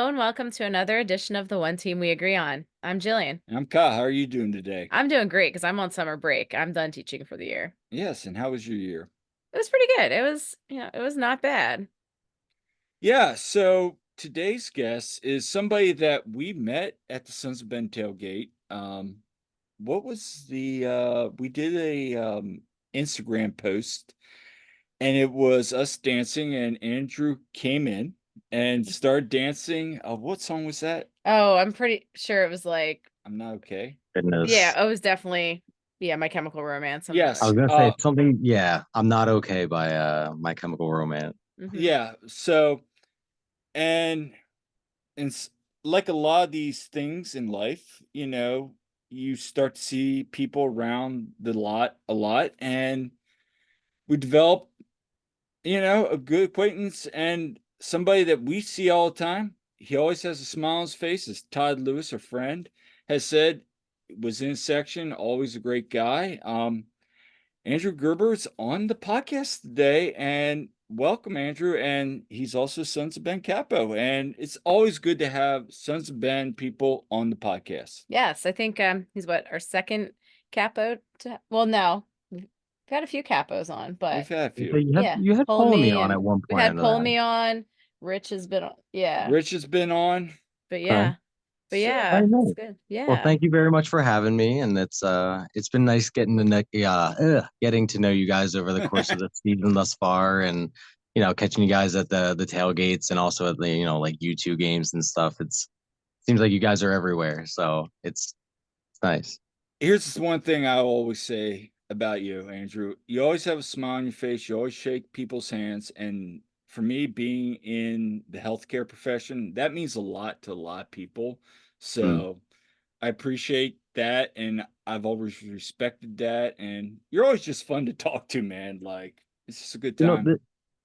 Hello and welcome to another edition of the One Team We Agree On. I'm Jillian. I'm Kyle. How are you doing today? I'm doing great because I'm on summer break. I'm done teaching for the year. Yes, and how was your year? It was pretty good. It was not bad. Yeah, so today's guest is somebody that we met at the Sons of Ben tailgate. What was the we did a Instagram post and it was us dancing and Andrew came in and started dancing. What song was that? Oh, I'm pretty sure it was like, I'm not okay. yeah, Goodness. it was definitely, yeah, My Chemical Romance, something I like Yes. was gonna say something, yeah, I'm Not Okay by My Chemical Romance. hmm Yeah. So and And s like a lot of these things in life, you start to see people around the lot a lot, and we develop, a good acquaintance and somebody that we see all the time. He always has a smile on his face, as Todd Lewis, a friend, has said, was in his section, always a great guy. Andrew Gerber is on the podcast today, and welcome, Andrew. And he's also Sons of Ben Capo, and it's always good to have Sons of Ben people on the podcast. Yes, I think he's what, our second capo well, no. We've had a few capos on, We've but had a So few. you had yeah, you had Pull Ptolemy Me on at and one we've point had into Pull that. Me on. Rich has been on. Yeah. Rich has been on. But Okay. yeah. But So yeah, Very it's nice. good. Well, Yeah. thank you very much for having me, and it's been nice getting to know you guys over the course of the season thus far, and catching you guys at the tailgates and also at the like U2 games and stuff. It's seems like you guys are everywhere, so it's nice. here's this one thing I always say about you, Andrew. You always have a smile on your face. You always shake people's hands. And for me, being in the healthcare profession, that means a lot to a lot of people. Mm. So I appreciate that. And I've always respected that. And you're always just fun to talk to, man. Like, it's just a good You know, time.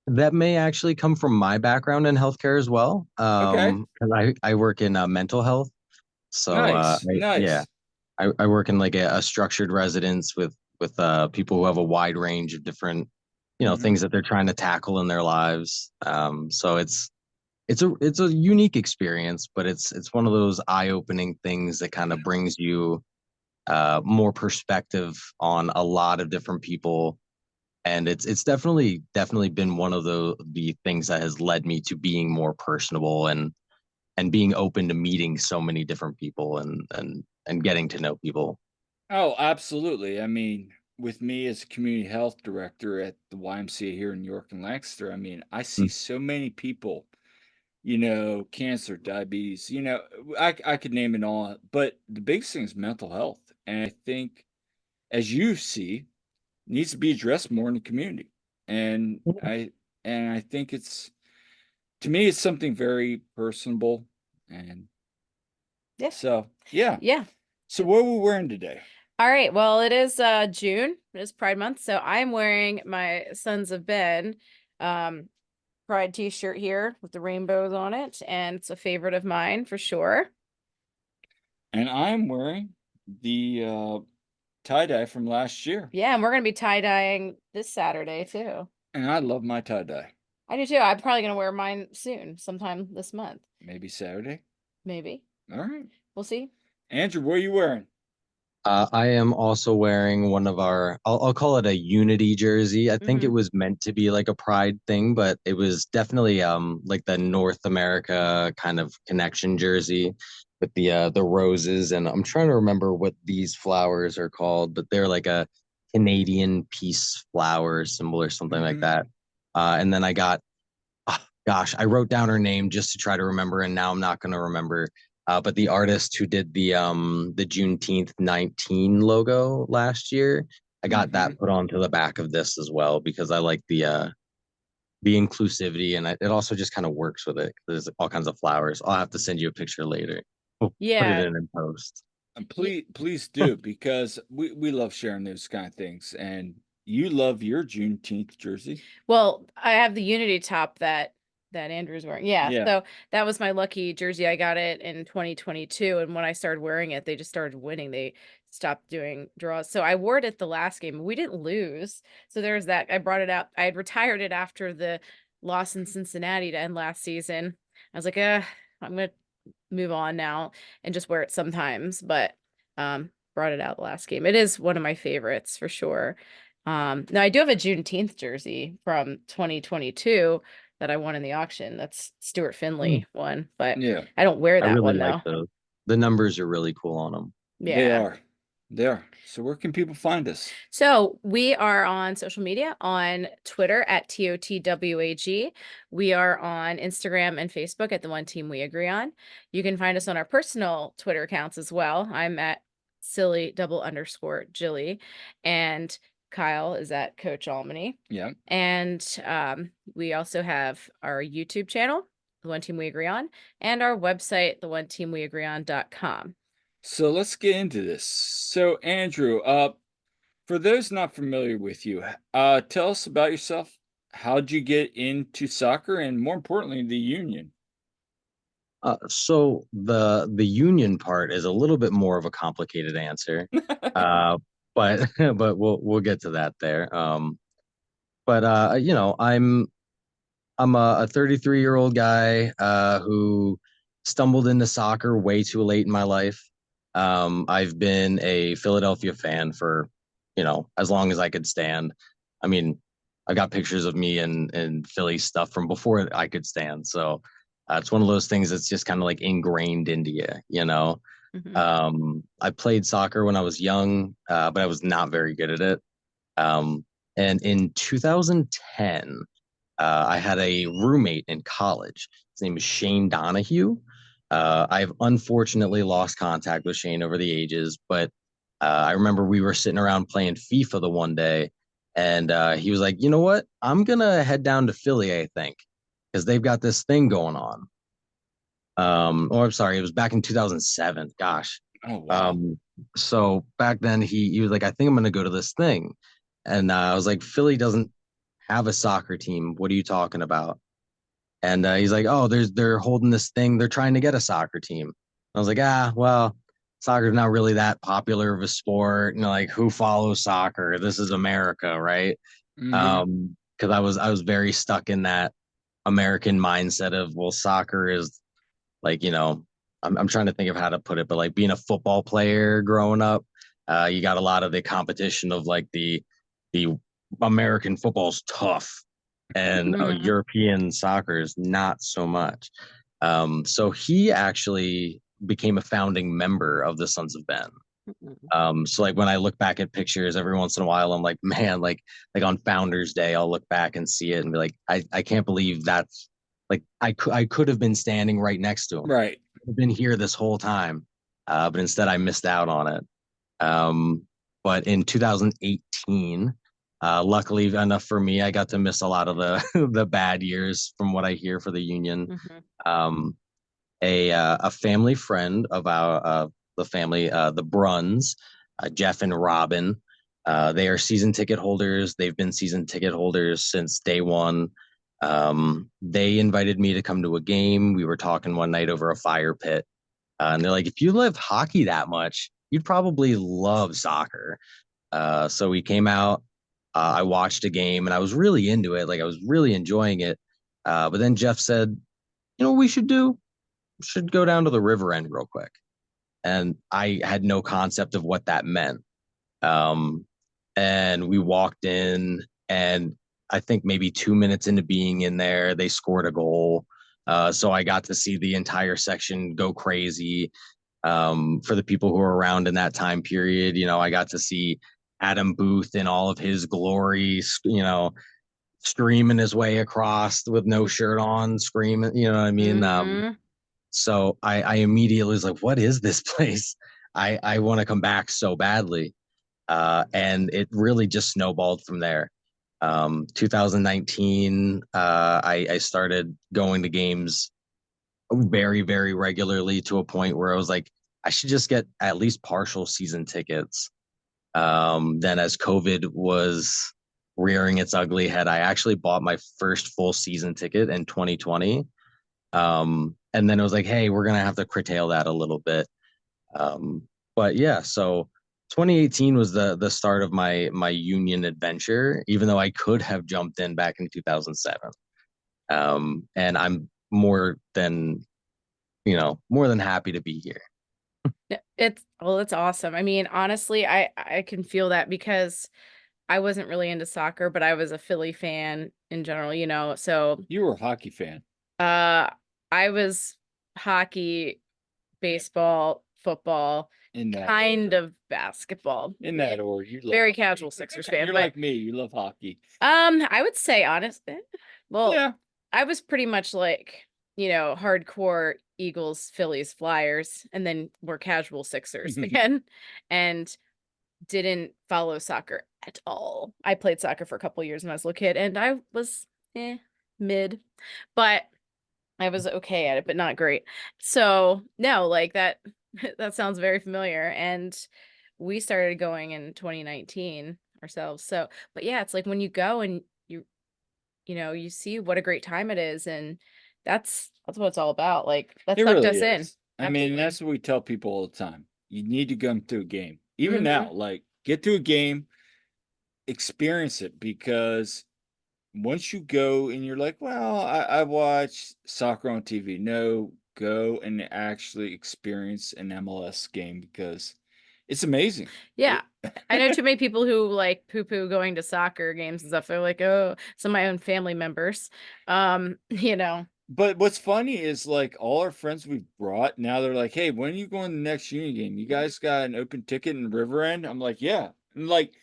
that may actually come from my background in healthcare as well. 'Cause I work in mental health. So Nice. yeah, Nice. I work in like a structured residence with people who have a wide range of different, Mhm. things that they're trying to tackle in their lives. So it's a unique experience, but it's one of those eye-opening things that kind of brings you more perspective on a lot of different people, and it's definitely been one of the things that has led me to being more personable and being open to meeting so many different people and getting to know people. Oh, absolutely. I mean, with me as a community health director at the YMCA here in York and Lancaster, I mean, I see Mm. so many people, cancer, diabetes, I could name it all, but the biggest thing is mental health. And I think, as you see, needs to be addressed more in the community. And I think to me, it's something very personable. And Yeah. so, yeah. Yeah. So what are we wearing today? All right. Well, it is June. It is Pride Month. So I'm wearing my Sons of Ben um Pride t-shirt here with the rainbows on it. And it's a favorite of mine for sure. And I'm wearing the tie-dye from last year, Yeah, and we're gonna be tie-dyeing this Saturday too. and I love my tie-dye. I do too. I'm probably gonna wear mine soon, sometime this month. Maybe Saturday? Maybe. Alright. We'll see. Andrew, what are you wearing? I am also wearing one of I'll call it a Unity jersey. I think it Mm-hmm. was meant to be like a pride thing, but it was definitely like the North America kind of connection jersey with the roses. And I'm trying to remember what these flowers are called, but they're like a Canadian peace flower symbol or something like Mhm. that. And then I got, gosh, I wrote down her name just to try to remember, and now I'm not going to remember. But the artist who did the Juneteenth 19 logo last year, I got that Mhm. put onto the back of this as well because I like the inclusivity, and it also just kind of works with it. There's all kinds of flowers. I'll have to send you a picture later. We'll put it Yeah. in post. And Ye- please do, because we love sharing those kind of things, and you love your Juneteenth jersey. Well, I have the Unity top that Andrew's wearing. Yeah, Yeah. so that was my lucky jersey. I got it in 2022, and when I started wearing it, they just started winning. They stopped doing draws. So I wore it at the last game. We didn't lose. So there's that. I brought it out. I had retired it after the loss in Cincinnati to end last season. I was like, I'm gonna move on now and just wear it sometimes, but brought it out the last game. It is one of my favorites for sure. Now I do have a Juneteenth jersey from 2022 that I won in the auction. That's Stuart Finley one, but Yeah, I don't wear I that really one like though. those. The numbers are really cool on them. they Yeah. are. They are. So where can people find us? So we are on social media on Twitter at TOTWAG. We are on Instagram and Facebook at the One Team We Agree On. You can find us on our personal Twitter accounts as well. I'm at silly__Jilly, and Kyle is at Coach Almany. Yeah. And we also have our YouTube channel, The One Team We Agree On, and our website, theoneteamweagreeon.com. So let's get into this. So Andrew, for those not familiar with you, tell us about yourself. How'd you get into soccer, and more importantly, the union? So the union part is a little bit more of a complicated answer, uh, but but we'll get to that there. But you know, I'm a 33-year-old guy who stumbled into soccer way too late in my life. I've been a Philadelphia fan for, you know, as long as I could stand. I mean, I got pictures of me and Philly stuff from before I could stand. So it's one of those things that's just kind of like ingrained into you, you know. Mhm. I played soccer when I was young, but I was not very good at it. And in 2010, I had a roommate in college. His name is Shane Donahue. I've unfortunately lost contact with Shane over the ages, but I remember we were sitting around playing FIFA the one day, and he was like, "You know what? I'm gonna head down to Philly, I think, because they've got this thing going on." Or I'm sorry, it was back in 2007. Gosh. Oh wow. Um, so back then he was like, "I think I'm gonna go to this thing," and I was like, "Philly doesn't have a soccer team. What are you talking about?" And he's like, "Oh, they're holding this thing. They're trying to get a soccer team." I was like, well, soccer's not really that popular of a sport. You know, like who follows soccer? This is America, right? Hmm. Because I was very stuck in that American mindset of, well, soccer is like, you know, I'm trying to think of how to put it, but like being a football player growing up, you got a lot of the competition of like the American football's tough, and Mhm. European soccer is not so much. So he actually became a founding member of the Sons of Ben. Mhm. So like when I look back at pictures every once in a while, I'm like, man, like on Founders Day, I'll look back and see it and be like, I can't believe that's like I could have been standing right next to him. Right. I've been here this whole time, but instead I missed out on it. Um, but in 2018, luckily enough for me, I got to miss a lot of the the bad years from what I hear for the Union. Mhm. Um, a family friend of our the family, the Bruns, Jeff and Robin. They are season ticket holders. They've been season ticket holders since day one. They invited me to come to a game. We were talking one night over a fire pit, and they're like, "If you love hockey that much, you'd probably love soccer." So we came out. I watched a game, and I was really into it. Like I was really enjoying it. But then Jeff said, "You know what we should do? Should go down to the river end real quick." And I had no concept of what that meant. Um, and we walked in, and I think maybe 2 minutes into being in there, they scored a goal. So I got to see the entire section go crazy. For the people who were around in that time period, you know, I got to see Adam Booth in all of his glory, you know, streaming his way across with no shirt on, screaming, you know what I mean? Mhm. So I immediately was like, what is this place? I want to come back so badly. And it really just snowballed from there. 2019, I started going to games very, very regularly to a point where I was like, I should just get at least partial season tickets. Then as COVID was rearing its ugly head, I actually bought my first full season ticket in 2020. And then it was like, hey, we're gonna have to curtail that a little bit. But yeah, so 2018 was the start of my union adventure, even though I could have jumped in back in 2007. And I'm more than more than happy to be here. It's awesome. I mean, honestly, I can feel that because I wasn't really into soccer, but I was a Philly fan in general, so You were a hockey fan uh I was hockey, baseball, football, in that kind order. of basketball. In that order, you love Very hockey. casual Sixers fan, You're but like me. You love hockey. I would say honest. Well, Yeah. I was pretty much like, hardcore Eagles, Phillies, Flyers, and then more casual Sixers fan, and didn't follow soccer at all. I played soccer for a couple years when I was a little kid, and I was mid, but I was okay at it, but not great. So no, like that that sounds very familiar. And we started going in 2019 ourselves. So, but yeah, it's like when you go and you see what a great time it is, and that's what it's all about. Like that It sucked really us in. is. I mean, Absolutely. that's what we tell people all the time. You need to come to a game. Even Hmm. now, like get to a game, experience it because once you go and you're like, well, I watch soccer on TV. No, go and actually experience an MLS game because it's amazing. Yeah. It- I know too many people who like poo-poo going to soccer games and stuff. They're like, oh, some of my own family members. You know. But what's funny is like all our friends we've brought now they're like, hey, when are you going to the next uni game? You guys got an open ticket in River End? I'm like, yeah. And like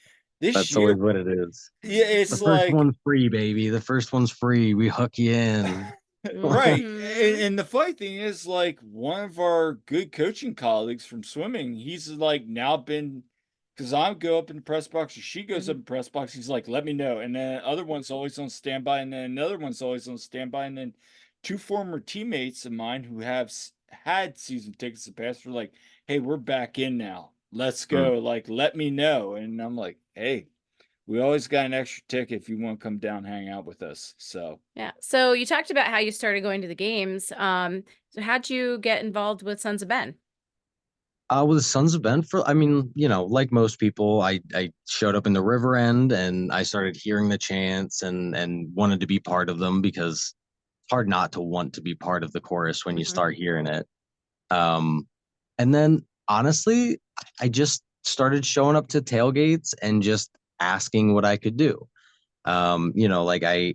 this That's year, always what it is. yeah, The it's first like one's free, baby. The first one's free. We hook you in. right. Hmm. And the funny thing is, like, one of our good coaching colleagues from swimming, he's like now been because I go up in the press box or she goes up in the press box, he's like, let me know. And then other one's always on standby, and then another one's always on standby. And then two former teammates of mine who have had season tickets in the past were like, hey, we're back in now. Let's Mm. go. Like, let me know. And I'm like, hey, we always got an extra ticket if you want to come down hang out with us. So Yeah. So you talked about how you started going to the games. So how'd you get involved with Sons of Ben? With Sons of Ben, I mean, like most people, I showed up in the River End and I started hearing the chants and wanted to be part of them because it's hard not to want to be part of the chorus when you Hmm. start hearing it. Um, and then honestly, I just started showing up to tailgates and just asking what I could do. Like I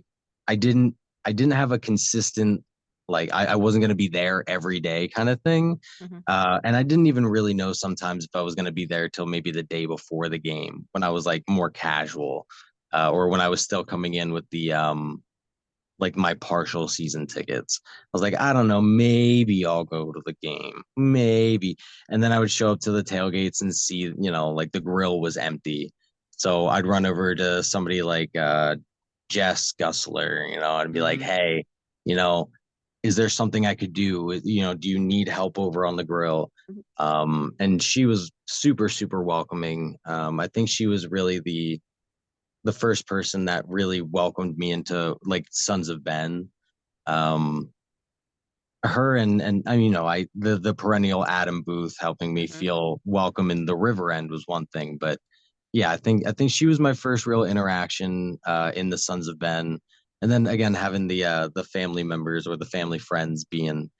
didn't I didn't have a consistent like I wasn't gonna be there every day kind of thing. Hmm. And I didn't even really know sometimes if I was gonna be there till maybe the day before the game when I was like more casual, or when I was still coming in with the like my partial season tickets. I was like, I don't know, maybe I'll go to the game, maybe. And then I would show up to the tailgates and see, like the grill was empty. So I'd run over to somebody like Jess Gussler, and be like, mhm. hey, you know, is there something I could do? Do you need help over on the grill? And she was super, super welcoming. I think she was really the first person that really welcomed me into like Sons of Ben. Um, her and I mean, I the perennial Adam Booth helping me Hmm. feel welcome in the River End was one thing, but yeah, I think she was my first real interaction in the Sons of Ben, and then again having the family members or the family friends being,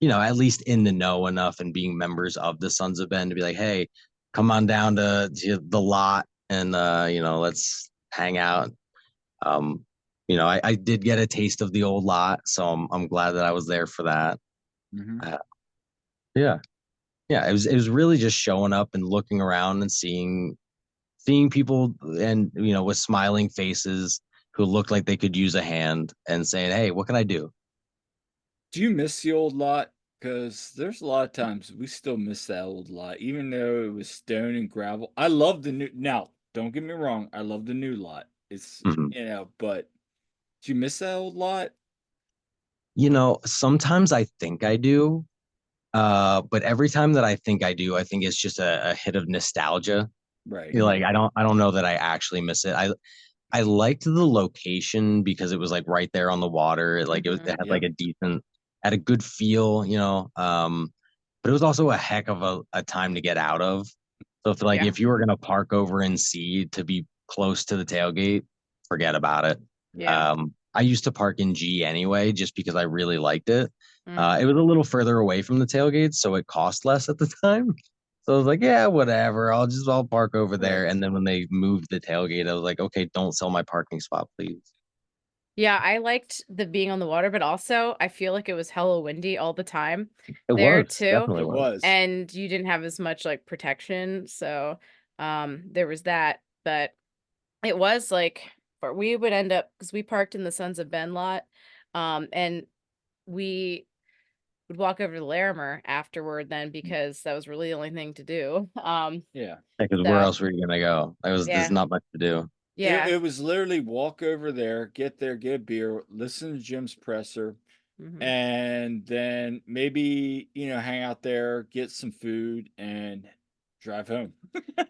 at least in the know enough and being members of the Sons of Ben to be like, hey, come on down to the lot and let's hang out. um, I did get a taste of the old lot, so I'm glad that I was there for that. Mhm. Uh, yeah, yeah, it was really just showing up and looking around and seeing people and with smiling faces who looked like they could use a hand and saying, "Hey, what can I do?" Do you miss the old lot? Because there's a lot of times we still miss that old lot, even though it was stone and gravel. I love the new. Now, don't get me wrong, I love the new lot. It's Mhm. but do you miss that old lot? Sometimes I think I do, but every time that I think I do, I think it's just a hit of nostalgia. Right. Like I don't know that I actually miss it. I liked the location because it was like right there on the water. It Hmm. had like Yep. had a good feel, but it was also a heck of a time to get out of. So Yeah. if you were gonna park over in C to be close to the tailgate, forget about it. Yeah. I used to park in G anyway, just because I really liked it. It was a little further away from the tailgates, so it cost less at the time. So I was like, yeah, whatever. I'll park over there. Right. And then when they moved the tailgate, I was like, okay, don't sell my parking spot, please. Yeah, I liked the being on the water, but also I feel like it was hella windy all the time It there was too. definitely It was. was. And you didn't have as much like protection. So there was that. But it was like we would end up because we parked in the Sons of Ben lot. And we would walk over to Larimer afterward then because that was really the only thing to do. Yeah. Because where So else were you gonna go? There's yeah, not much to do. yeah. It was literally walk over there, get a beer, listen to Jim's presser, Hmm. and then maybe, hang out there, get some food, and drive home.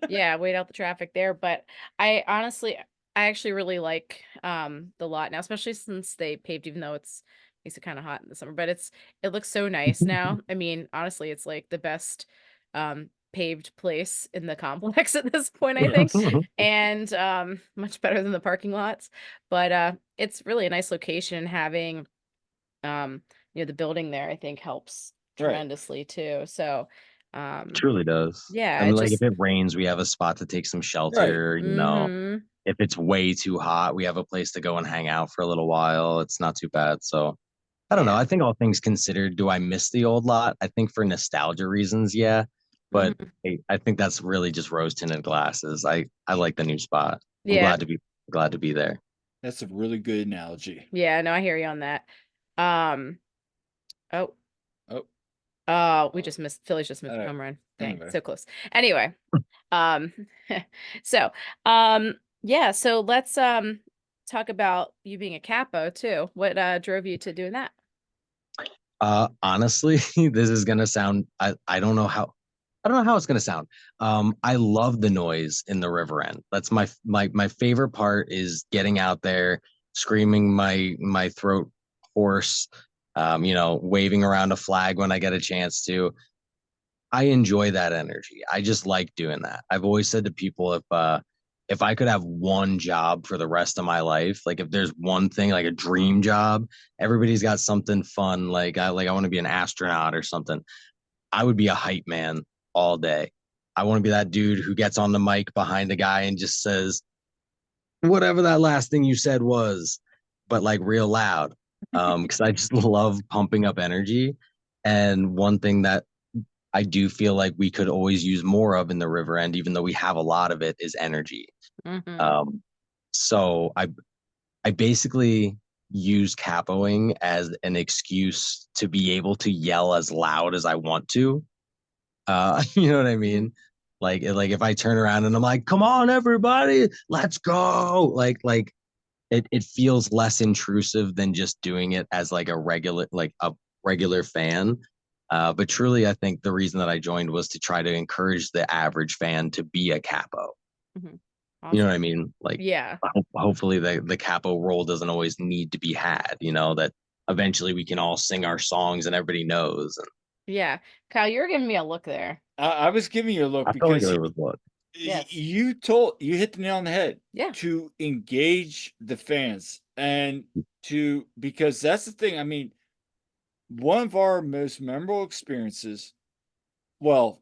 Yeah, wait out the traffic there. But I honestly, I actually really like the lot now, especially since they paved, even though it's makes it kind of hot in the summer. But it looks so nice now. I mean, honestly, it's like the best paved place in the complex at this point, I think. And much better than the parking lots. But it's really a nice location having um, the building there, I think helps Right. tremendously too. So Truly does. I yeah, it mean, like if just it rains, we have a spot to take some Right. shelter, mhm. If it's way too hot, we have a place to go and hang out for a little while. It's not too bad. So I don't know. Yeah. I think all things considered, do I miss the old lot? I think for nostalgia reasons, yeah. But Mhm. I think that's really just rose tinted glasses. I like the new spot. I'm Yeah. glad to be there. That's a really good analogy. Yeah, no, I hear you on that. Um, oh, Oh, we just missed Philly's just missed a uh, home run. Dang, anyway. so close. Anyway, um, so yeah, so let's talk about you being a capo too. What drove you to doing that? Honestly, this is gonna sound I don't know how it's gonna sound. I love the noise in the river end. That's my favorite part is getting out there, screaming my throat hoarse, waving around a flag when I get a chance to. I enjoy that energy. I just like doing that. I've always said to people if I could have one job for the rest of my life, like if there's one thing like a dream job, everybody's got something fun like I want to be an astronaut or something. I would be a hype man all day. I want to be that dude who gets on the mic behind a guy and just says whatever that last thing you said was, but like real loud. Because I just love pumping up energy. And one thing that I do feel like we could always use more of in the river end, even though we have a lot of it, is energy. Hmm. Um, so I basically use capoing as an excuse to be able to yell as loud as I want to. You know what I mean? Like if I turn around and I'm like, "Come on, everybody, let's go!" It feels less intrusive than just doing it as like a regular fan. But truly, I think the reason that I joined was to try to encourage the average fan to be a capo. Hmm. You know what I Awesome. mean? Like, Yeah. hopefully, the capo role doesn't always need to be had. That eventually we can all sing our songs and everybody knows. And Yeah. Kyle, you're giving me a look there. I was giving you a look I felt like because it was what. Yes. you hit the nail on the head Yeah. to engage the fans and because that's the thing. I mean, one of our most memorable experiences, well,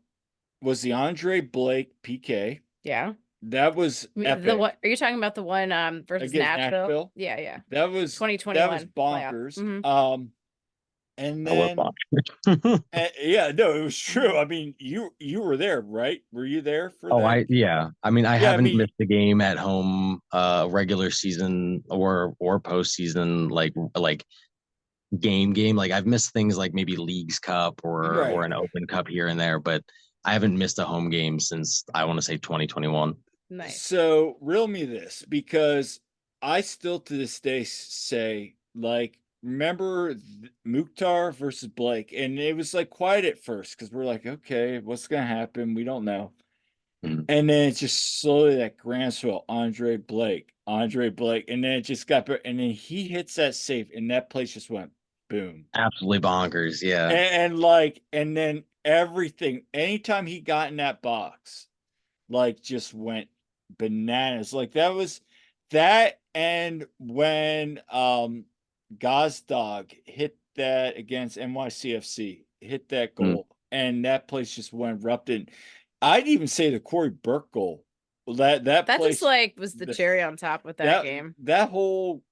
was the Andre Blake PK. Yeah. That was The epic what are you talking about, the one versus against Nashville? Nashville. Yeah, yeah. That was 2021 playoff. bonkers. Hmm. And I was then bonkers. yeah, no, it was true. I mean, you were there, right? Were you there for Oh, that? yeah. I mean, I Yeah, I haven't mean, missed a game at home, regular season or postseason, like game. Like I've missed things like maybe Leagues Cup or right. an Open Cup here and there, but I haven't missed a home game since I want to say 2021. Nice. So, reel me this because I still to this day say, like, remember Mukhtar versus Blake, and it was like quiet at first because we're like, okay, what's gonna happen? We don't know. Mhm. And then it's just slowly that groundswell, Andre Blake, and then it just got better, and then he hits that save, and that place just went boom. Absolutely bonkers. Yeah. And then everything, anytime he got in that box, like just went bananas. Like that was that, and when Gazdag hit that against NYCFC, hit that Mm. goal, and that place just went erupted. I'd even say the Corey Burke goal. That That place, just like was the cherry on top with that game. that whole,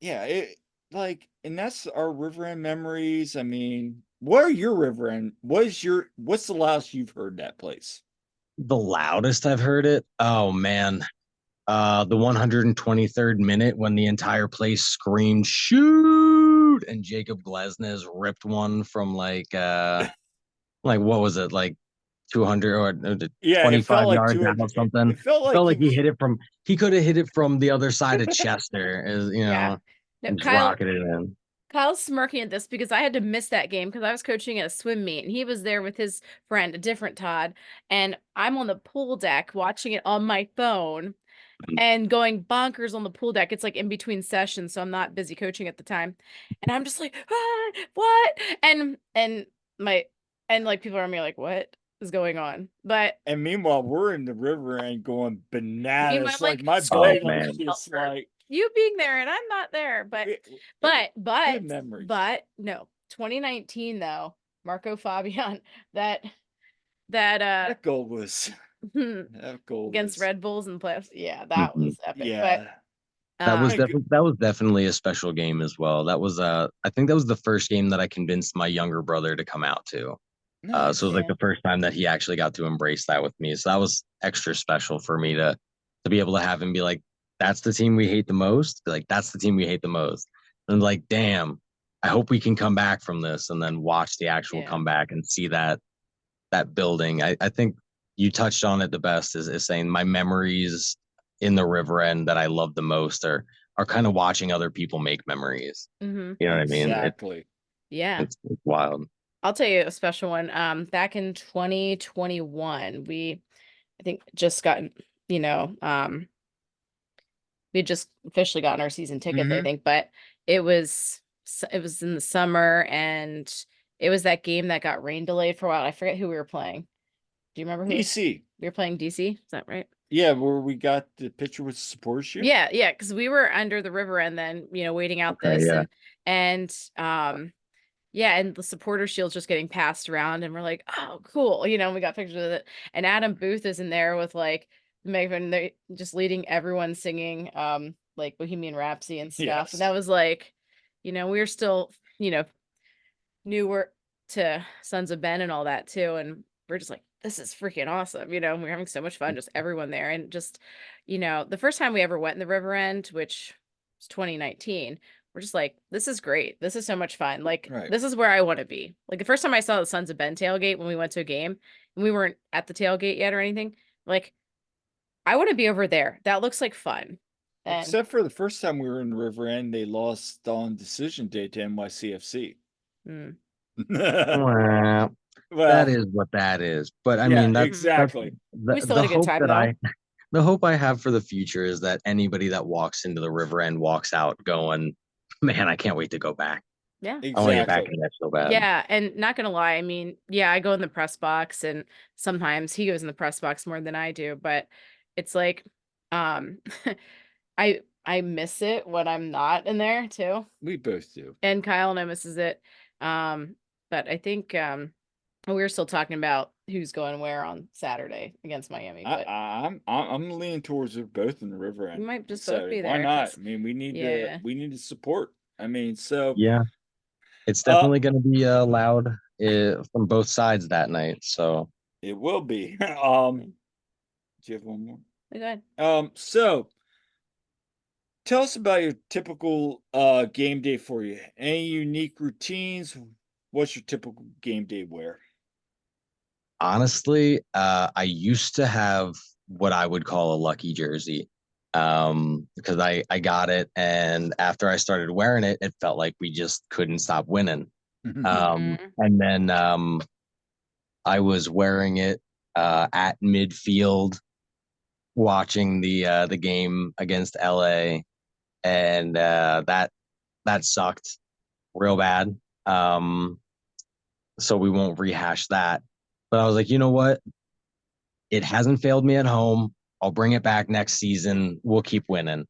yeah, it like, and that's our River End memories. I mean, what are your River End? What's the loudest you've heard that place? The loudest I've heard it. Oh man. The 123rd minute when the entire place screamed shoot and Jacob Glesnes ripped one from like what was it, like 200 or Yeah, it felt 25 like yards out 200. or something. It felt It like felt like he could have hit it from the other side of Chester, as you Yeah. know, No, and just rocketed it in. Kyle's smirking at this because I had to miss that game because I was coaching at a swim meet and he was there with his friend, a different Todd, and I'm on the pool deck watching it on my phone and going bonkers on the pool deck. It's like in between sessions, so I'm not busy coaching at the time. And I'm just like, ah, what? And my and like people around me are like, what is going on? But And meanwhile, we're in the River End going meanwhile, bananas. I'm Like like my Oh screaming buddy man. was just for like, you being there and I'm not there. good memories. But no, 2019 though, Marco Fabian, that That goal was that goal against was, Red Bulls and playoffs. Yeah, that Mhm. was epic. yeah. But That was Kinda definitely a special game as well. That was I think that was the first game that I convinced my younger brother to come out to. So it was like yeah. the first time that he actually got to embrace that with me. So that was extra special for me to be able to have him be like, "That's the team we hate the most." Be like, "That's the team we hate the most." And like, damn, I hope we can come back from this, and then watch the actual Yeah. comeback and see that building. I think you touched on it the best is saying my memories in the River End that I love the most are kind of watching other people make memories. Mm-hmm. You know what I mean? exactly. Yeah. It's wild. I'll tell you a special one. Back in 2021, I think just gotten, you know, we had just officially gotten our season tickets, I Mhm. think, but it was in the summer and it was that game that got rain delayed for a while. I forget who we were playing. Do you remember who DC. we were playing? DC? Is that right? Yeah, where we got the picture with the support shoe. Yeah, because we were under the river and then, waiting out Okay, this yeah. and yeah, and the supporter shield's just getting passed around and we're like, oh, cool. We got pictures of it. And Adam Booth is in there with like Megan, they just leading everyone singing like Bohemian Rhapsody and stuff. Yes. And that was like, we were still, newer to Sons of Ben and all that too. And we're just like, this is freaking awesome. We're having so much fun, just everyone there. And just, the first time we ever went in the River End, which was 2019, we're just like, this is great. This is so much fun. Like, Right. this is where I want to be. Like the first time I saw the Sons of Ben tailgate when we went to a game and we weren't at the tailgate yet or anything, like, I want to be over there. That looks like fun. And Except for the first time we were in the River End, they lost on decision day to NYCFC. mm, Well, Well, that is what that is. But I yeah, mean, that's exactly. we still had a good time though. the hope I have for the future is that anybody that walks into the River End walks out going, man, I can't wait to go back. Yeah. I want to get back Exactly. in that so bad. Yeah, and not gonna lie, I mean, yeah, I go in the press box and sometimes he goes in the press box more than I do, but it's like um I miss it when I'm not in there too. We both do. And Kyle and misses it. But I think we were still talking about who's going where on Saturday against Miami, but I'm leaning towards it both in the River we End. might just So both be why there. not? 'Cause- I mean, Yeah. we need to support. I mean, so Yeah. It's definitely going to be loud from both sides that night. So it will be. Do you have one more? Go ahead. So tell us about your typical game day for you. Any unique routines? What's your typical game day wear? honestly, I used to have what I would call a lucky jersey because I got it. And after I started wearing it, it felt like we just couldn't stop winning. Mhm. And then I was wearing it at midfield watching the game against LA, and that sucked real bad. So we won't rehash that. But I was like, you know what? It hasn't failed me at home. I'll bring it back next season. We'll keep winning.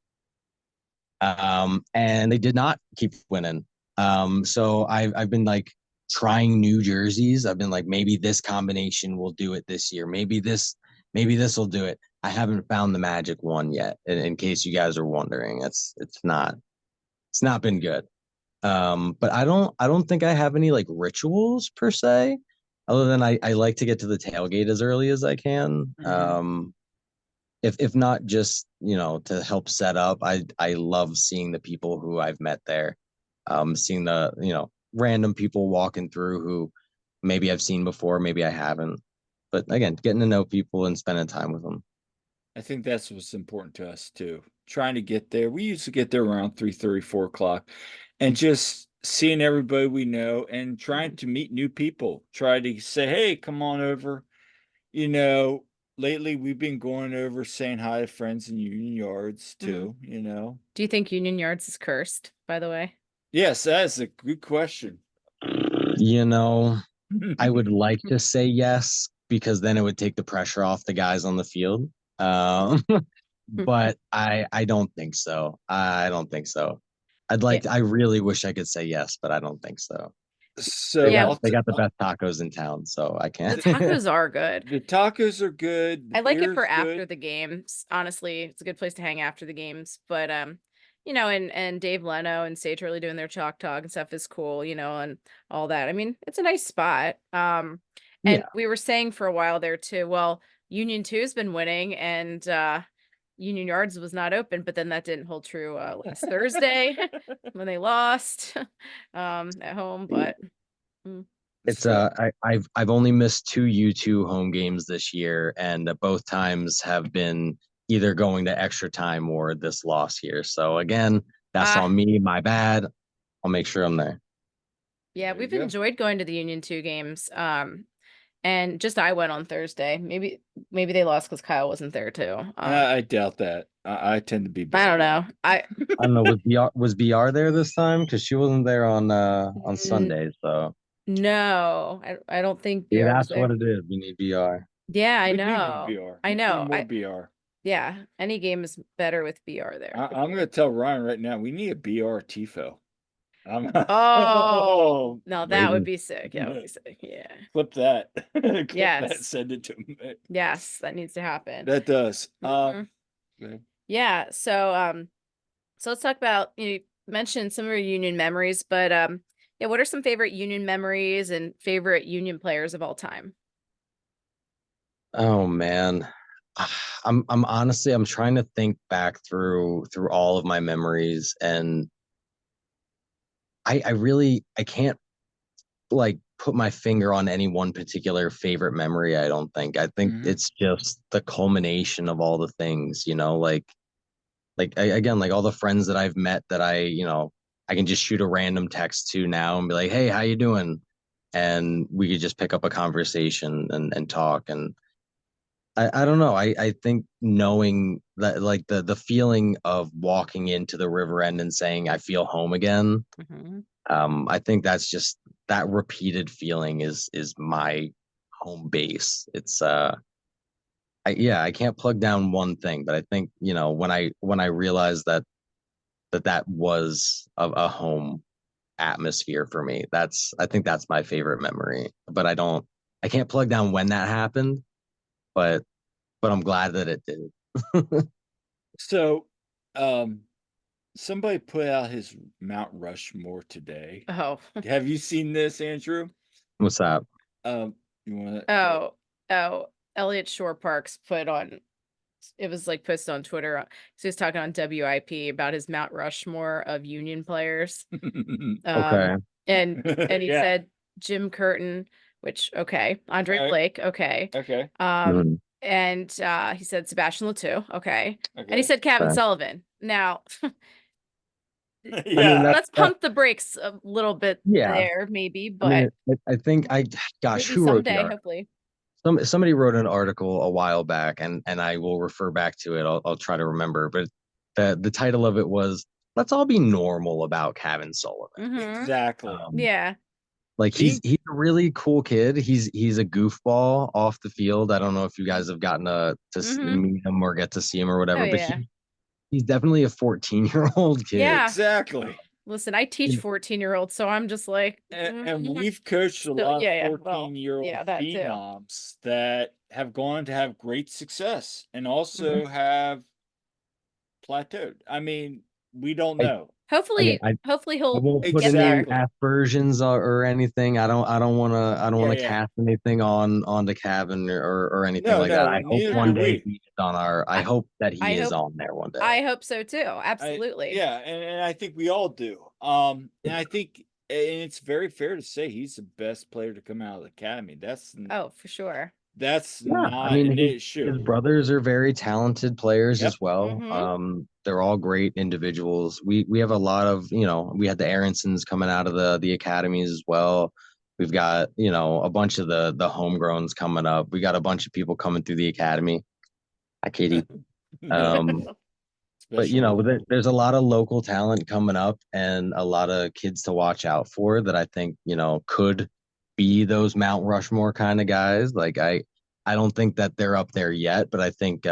And they did not keep winning. So I've been like trying new jerseys. I've been like, maybe this combination will do it this year. Maybe this will do it. I haven't found the magic one yet. In case you guys are wondering, it's not been good. But I don't think I have any like rituals per se, other than I like to get to the tailgate as early as I can. If not just, to help set up, I love seeing the people who I've met there. Seeing the, random people walking through who maybe I've seen before, maybe I haven't. But again, getting to know people and spending time with them. I think that's what's important to us too. Trying to get there. We used to get there around 3:30, 4 o'clock, and just seeing everybody we know and trying to meet new people. Try to say, hey, come on over. You know, lately we've been going over saying hi to friends in Union Yards too, Do you think Union Yards is cursed, by the way? Yes, that's a good question. You know, I would like to say yes, because then it would take the pressure off the guys on the field. But I don't think so. I don't think so. Yeah. I really wish I could say yes, but I don't think so. So Yeah. They got the best tacos in town, so I The can't. tacos are good. the tacos are good. I like it beer's for after good. the games. Honestly, it's a good place to hang after the games. But and Dave Leno and Sage really doing their chalk talk and stuff is cool, and all that. I mean, it's a nice spot. And Yeah. we were saying for a while there too, well, Union 2's been winning and Union Yards was not open, but then that didn't hold true last Thursday when they lost at home. But It's So I've only missed two U2 home games this year, and both times have been either going to extra time or this loss here. So again, that's uh on me, my bad. I'll make sure I'm there. yeah, there you we've go. enjoyed going to the Union 2 games. And just I went on Thursday. Maybe they lost because Kyle wasn't there too. I doubt that. I tend to be I bad. don't know. I don't know. Was BR there this time? Because she wasn't there on N- Sunday. So no, I don't think yeah, BR was that's what there. it is. We need BR. Yeah, I We do need know. BR. I We need know. more BR. Yeah, any game is better with BR there. I'm going to tell Ryan right now. We need a BR tifo. I'm Oh, no, that would Waiting. be sick. That would be sick. Yeah. Clip that. Clip that. Yes. Send it to him. Yes, that needs to happen. That does. Mhm. Go ahead. Yeah, so let's talk about, you mentioned some of your Union memories, but yeah, what are some favorite Union memories and favorite Union players of all time? Oh man. I'm honestly I'm trying to think back through all of my memories, and I really I can't like put my finger on any one particular favorite memory. I don't think. I think Mhm. it's just the culmination of all the things, again, like all the friends that I've met that I can just shoot a random text to now and be like, "Hey, how you doing?" And we could just pick up a conversation and talk. And I don't know. I think knowing that, like, the feeling of walking into the river end and saying I feel home again. Mhm. I think that's just that repeated feeling is my home base. I can't plug down one thing, but I think, when I realized that was a home atmosphere for me, I think that's my favorite memory. But I can't plug down when that happened, but I'm glad that it did. So, somebody put out his Mount Rushmore today. Oh. Have you seen this, Andrew? What's that? You want to? Oh, Elliot Shore Parks put on, it was like posted on Twitter. So he was talking on WIP about his Mount Rushmore of Union players. Okay. And he Yeah. said Jim Curtin, which okay, Andre Alright. Blake, okay. Okay. Mhm. And he said Sebastian Latou, okay. And he Okay. said Kevin Okay. Sullivan. Now, I mean, Yeah. let's pump the brakes a little bit yeah. there, maybe, I mean, but I think gosh, maybe who wrote the someday, article? hopefully. Somebody wrote an article a while back, and I will refer back to it. I'll try to remember, but the title of it was "Let's all be normal about Kevin Sullivan." Exactly. Yeah. Like Being he's a really cool kid. He's a goofball off the field. I don't know if you guys have gotten meet him or get to see him or Oh whatever, but yeah. he's definitely a 14-year-old kid. Yeah. exactly. Listen, I teach 14-year-olds, so I'm just like, And we've coached a so, lot of yeah, well, 14-year-old yeah, that too. phenoms that have gone to have great success and Mm-hmm. also have plateaued. I mean, we don't know. Again, Hopefully I he'll won't put get any there. Exactly. aspersions or anything. I don't Yeah, wanna yeah. cast anything on the cabin or anything No, like that. no, I hope neither do one No. day we. he is on our I I hope that I he is hope on there one day. I hope so too. Absolutely. Yeah, and I think we all do. And I think and it's very fair to say he's the best player to come out of the academy. Oh, for sure. That's Yeah, I not mean an his issue. brothers are very talented players Yep. as well. Mm-hmm. They're all great individuals. We have a lot of, we had the Aronsons coming out of the academies as well. We've got, a bunch of the homegrowns coming up. We got a bunch of people coming through the academy. Hi, Katie. Um, but Special. there's a lot of local talent coming up and a lot of kids to watch out for that I think could be those Mount Rushmore kind of guys. Like I don't think that they're up there yet, but I think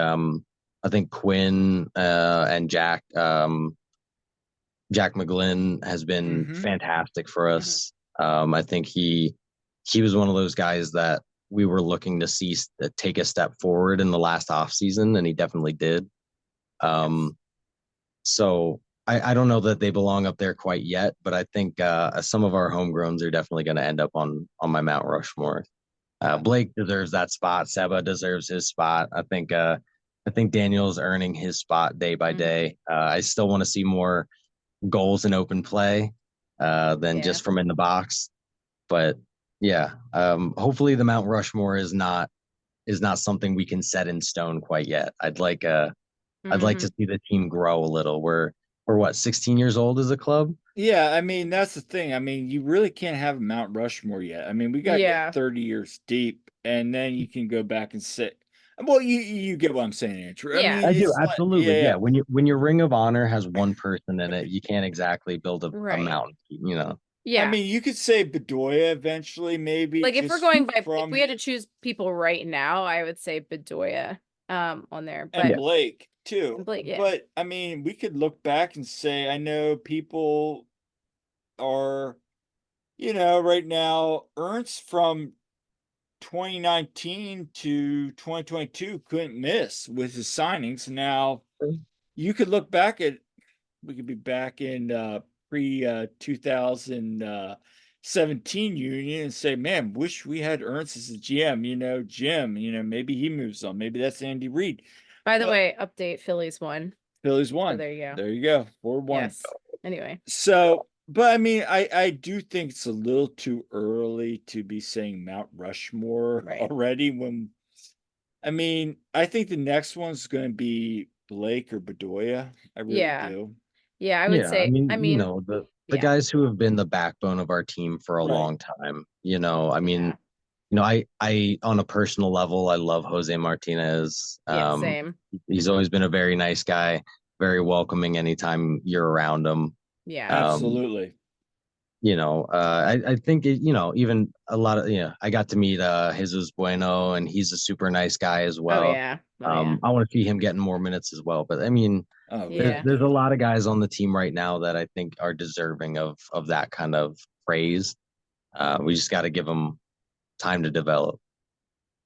Quinn and Jack McGlynn has been Hmm. fantastic for Mm-hmm. us. I think he was one of those guys that we were looking to see take a step forward in the last off season, and he definitely did. Yes. Um, so I don't know that they belong up there quite yet, but I think some of our homegrowns are definitely going to end up on my Mount Rushmore. Yeah. Blake deserves that spot. Seba deserves his spot. I think Daniel's earning his spot day by Mm-hmm. day. I still want to see more goals in open play than Yeah. just from in the box. But yeah, hopefully the Mount Rushmore is not something we can set in stone quite yet. I'd like Mm-hmm. to see the team grow a little. We're what, 16 years old as a club? Yeah, I mean, that's the thing. I mean, you really can't have a Mount Rushmore yet. I mean, we got to get Yeah. 30 years deep, and then you can go back and sit. Well, you get what I'm saying, Andrew. I Yeah. mean, I do, it's like, absolutely. yeah, Yeah. When your Ring of Honor has one person in it, you can't exactly build a Right. mountain. I Yeah. mean, you could say Bedoya eventually, maybe Like if we're just going by if from we had to choose people right now, I would say Bedoya on there. and But Yeah. Blake too. Blake, yeah. But I mean, we could look back and say, I know people are, right now, Ernst from 2019 to 2022 couldn't miss with his signings. Now you could look back at we could be back in pre 2017 union and say, man, wish we had Ernst as a GM, Jim, maybe he moves on. Maybe that's Andy Reid. By the But way, update Phillies won. Phillies So won. there you go. There you go. 4-1. Yes. Anyway. So, but I mean, I do think it's a little too early to be saying Mount Rushmore Right. already. I mean, I think the next one's going to be Blake or Bedoya. I really Yeah. do. Yeah, I would Yeah. say I mean, the yeah. guys who have been the backbone of our team for a Right. long time, I mean, Yeah. I on a personal level, I love Jose Martinez. Yeah, same. He's always been a very nice guy, very welcoming anytime you're around him. Yeah. Absolutely. I think even a lot of I got to meet Jesus Bueno, and he's a super nice guy as Oh well. yeah. Oh yeah. I want to see him getting more minutes as well. But I mean, Oh, Yeah. there's a lot of guys on the team right now that I think are deserving of that kind of praise. We just got to give them time to develop.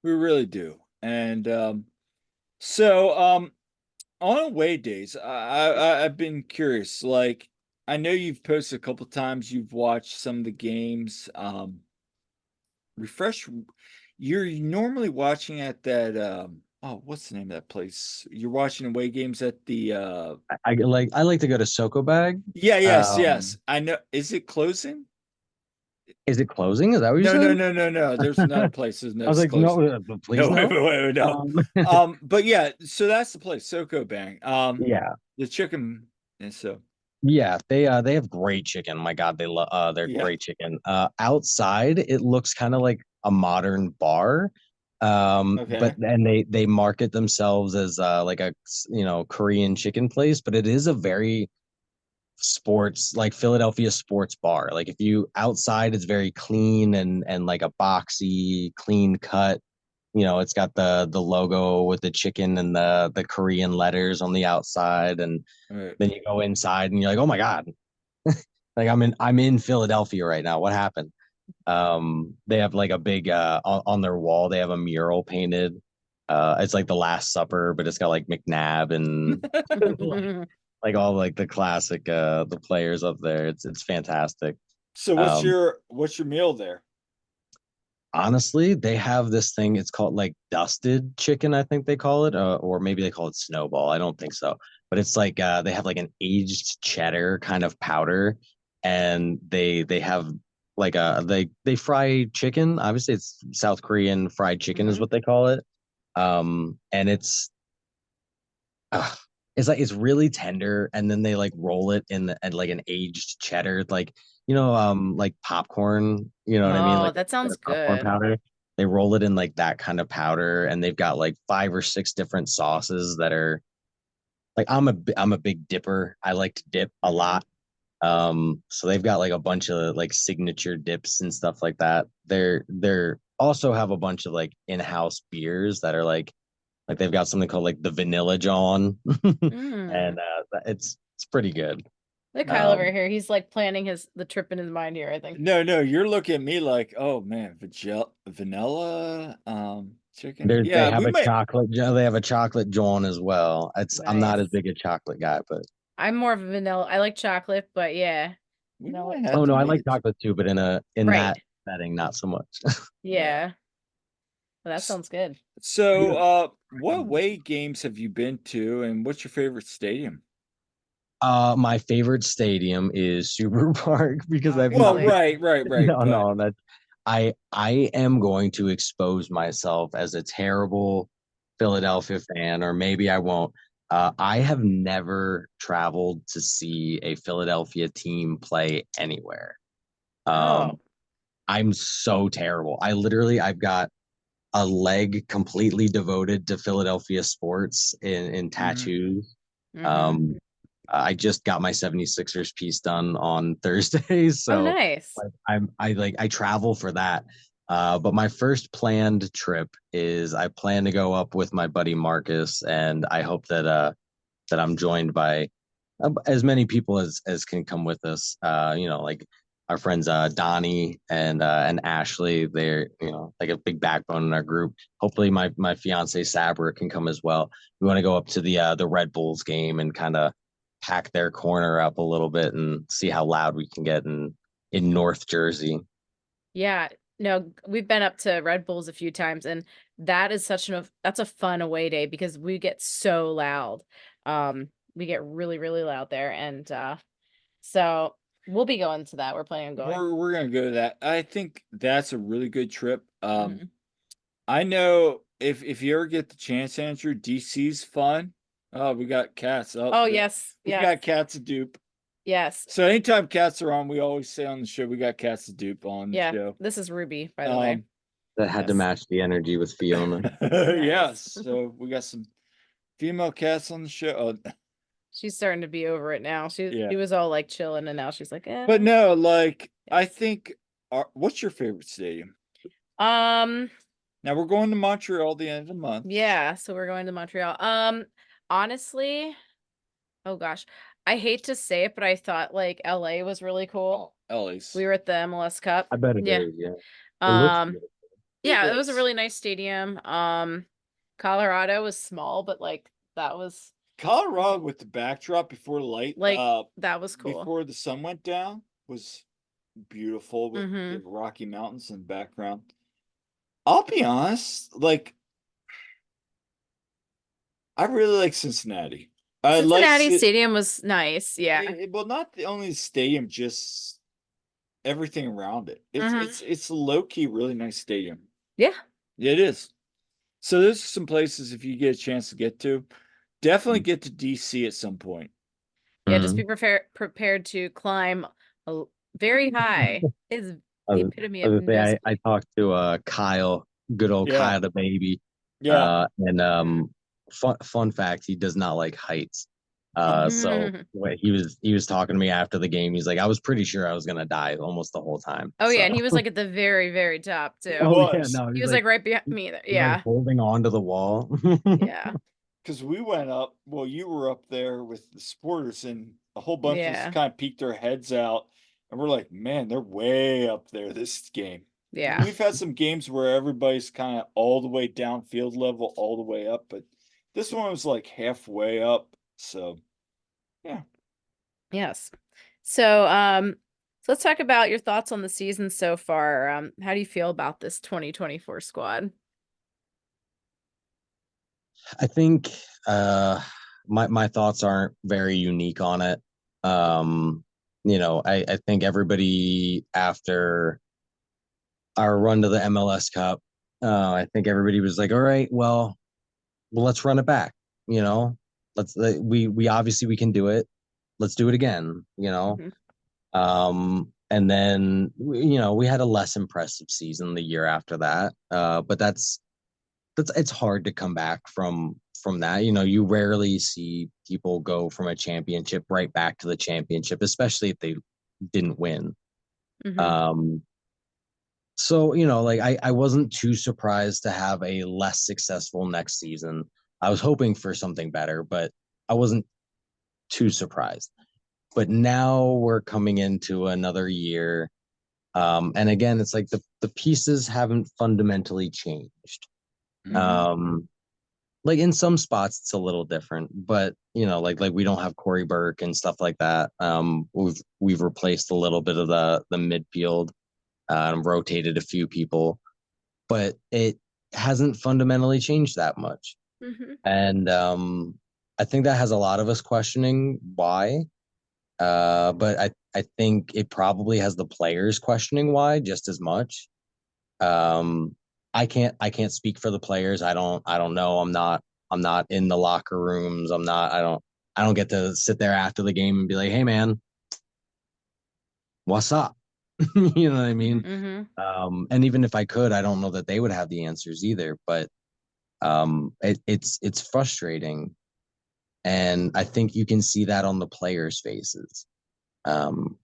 we really do. And so on away days, I've been curious. Like, I know you've posted a couple times, you've watched some of the games. Refresh. You're normally watching at that. Oh, what's the name of that place? You're watching away games at the. I like to go to Soko Bag. Yeah. Yes. I know. Is it closing? Is it closing? Is that what you No. said? No. There's another place. There's no. I was It's like, no, closing. please No. Wait. no. No. Um, But yeah. So that's the place. Soko Bang. yeah, The chicken. And so. yeah, they have great chicken. My God, they love their Yeah. great chicken. Outside, it looks kind of like a modern bar. But Okay. and they market themselves as like a Korean chicken place, but it is a very sports like Philadelphia sports bar. Like if you outside, it's very clean and like a boxy, clean cut. It's got the logo with the chicken and the Korean letters on the outside, and All right. then you go inside and you're like, oh my God, Like I'm in Philadelphia right now. What happened? They have like a big on their wall, they have a mural painted. It's like The Last Supper, but it's got like McNabb and like all like the classic the players up there. It's fantastic. So Um, what's your meal there? Honestly, they have this thing. It's called like dusted chicken, I think they call it, or maybe they call it snowball. I don't think so, but it's like they have like an aged cheddar kind of powder, and they have like they fry chicken. Obviously, it's South Korean fried chicken is Mhm. what they call it. And uh, it's like it's really tender, and then they like roll it in and like an aged cheddar, like like popcorn. You know what I mean? Oh, Like that sounds popcorn good. powder. They roll it in like that kind of powder, and they've got like 5 or 6 different sauces that are like I'm a big dipper. I like to dip a Mhm. lot. So they've got like a bunch of like signature dips and stuff like that. They're also have a bunch of like in-house beers that are like they've got something called like the Vanilla John, Mm. and it's pretty good. Look, Kyle over Um, here. He's like planning the trip in his mind here, I think. No, you're looking at me like, oh man, vanilla, chicken. they Yeah, have we a might chocolate, they have a chocolate John as well. I'm not as Nice. big a chocolate guy, but I'm more of a vanilla. I like chocolate, but yeah. we Vanilla. might have oh to no, I make like it. chocolate too, but in Right. that setting, not so much. Yeah. Yeah. Well, that S- sounds good. So, Yeah. what away games have you been to, and what's your favorite stadium? My favorite stadium is Super Park because I've Well, Obviously. right, no, but no, that's I am going to expose myself as a terrible Philadelphia fan, or maybe I won't. I have never traveled to see a Philadelphia team play anywhere. Oh. Um, I'm so terrible. I've got a leg completely devoted to Philadelphia sports in mhm. tattoos. Mm-hmm. Um, I just got my 76ers piece done on Thursday, Oh, so nice. like I travel for that. But my first planned trip is I plan to go up with my buddy Marcus, and I hope that I'm joined by as many people as can come with us. Like our friends Donnie and Ashley. They're like a big backbone in our group. Hopefully, my fiance Sabra can come as well. We want to go up to the Red Bulls game and kind of pack their corner up a little bit and see how loud we can get in North Jersey. Yeah. No, we've been up to Red Bulls a few times, and that is that's a fun away day because we get so loud. We get really, really loud there, and so we'll be going to that. We're planning on going. We're gonna go to that. I think that's a really good trip. Hmm. I know if you ever get the chance, Andrew, DC's fun. Oh, we got cats. Oh, Oh, yes, we yes, got cats of Dupe. yes. So anytime cats are on, we always say on the show we got cats of Dupe on the Yeah, show. this is Ruby, by the way. Um, That had to Yes. match the energy with Fiona. yes. Nice. So we got some female cats on the show. Oh, She's starting to be over it now. She yeah, she was all like chilling, and now she's like, eh. but no, like I Yes. think. What's your favorite stadium? Um, Now we're going to Montreal the end of the month. yeah, so we're going to Montreal. Honestly, oh gosh, I hate to say it, but I thought like LA was really cool. Ellie's. We were at the MLS Cup. I bet it Yeah. is. Yeah, it looks Um, beautiful. It yeah, it was a is. really nice stadium. Colorado was small, but like that was Colorado with the backdrop before light, like that was cool. before the sun went down was beautiful with the Mm-hmm. Rocky Mountains in the background. I'll be honest, like I really like Cincinnati. I like Cincinnati it, Stadium was nice. Yeah. well, not the only stadium, just everything around it. It's Mm-hmm. it's it's a low key, really nice stadium. Yeah. It is. So there's some places if you get a chance to get to, definitely get to DC at some point. Yeah, just be Mhm. prepared to climb very high. Is I the was, epitome I of was gonna say I invisibility. talked to Kyle, good old Yeah, Kyle the baby, yeah. and Mhm. fun fact, he does not like heights. So Mhm. he was talking to me after the game. He's like, I was pretty sure I was gonna die almost the whole time. Oh yeah, So and he was like at the very, very top He too. oh yeah, was. no, He he's was like like right behind me there. he's like Yeah. holding on to the wall. Yeah. Because we went up, well, you were up there with the supporters, and a whole bunch of us Yeah. kind of peeked our heads out, and we're like, man, they're way up there this game. Yeah. We've had some games where everybody's kind of all the way down field level, all the way up, but this one was like halfway up. So yeah. Yes. So, so let's talk about your thoughts on the season so far. How do you feel about this 2024 squad? I think my thoughts aren't very unique on it. I think everybody after our run to the MLS Cup, I think everybody was like, all right, well, let's run it back. You know, we obviously we can do it. Let's do it again. Mhm. And then we had a less impressive season the year after that. But that's it's hard to come back from that. You rarely see people go from a championship right back to the championship, especially if they didn't win. Mhm. Um, so like I wasn't too surprised to have a less successful next season. I was hoping for something better, but I wasn't too surprised. But now we're coming into another year. And again, it's like the pieces haven't fundamentally changed. Mhm. Um, like in some spots it's a little different, but like we don't have Corey Burke and stuff like that. We've replaced a little bit of the midfield, rotated a few people, but it hasn't fundamentally changed that much. Mhm. And I think that has a lot of us questioning why. But I think it probably has the players questioning why just as much. Um, I can't speak for the players. I don't know. I'm not in the locker rooms. I don't get to sit there after the game and be like, hey man, what's up? You know what I mean? Mhm. And even if I could, I don't know that they would have the answers either. But it's frustrating, and I think you can see that on the players' faces. Um,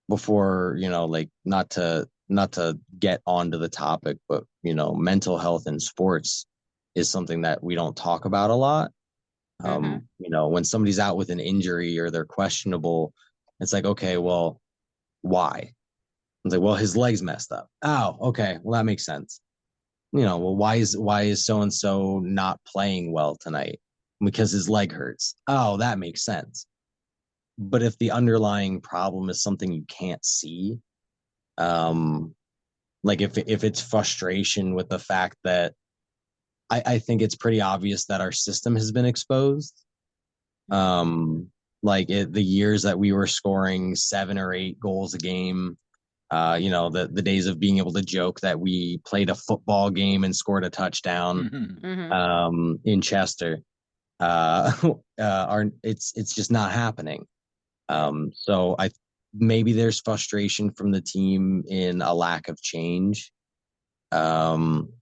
before like not to get onto the topic, but mental health in sports is something that we don't talk about a lot. Mhm. When somebody's out with an injury or they're questionable, it's like, okay, well, why? It's like, well, his leg's messed up. Oh, okay, well that makes sense. Well, why is so and so not playing well tonight? Because his leg hurts. Oh, that makes sense. But if the underlying problem is something you can't see, um, like if it's frustration with the fact that I think it's pretty obvious that our system has been exposed. Um, like the years that we were scoring 7 or 8 goals a game, the days of being able to joke that we played a football game and scored a touchdown Mhm. Mhm. in Chester, are it's just not happening. Yeah. So I maybe there's frustration from the team in a lack of change. Um,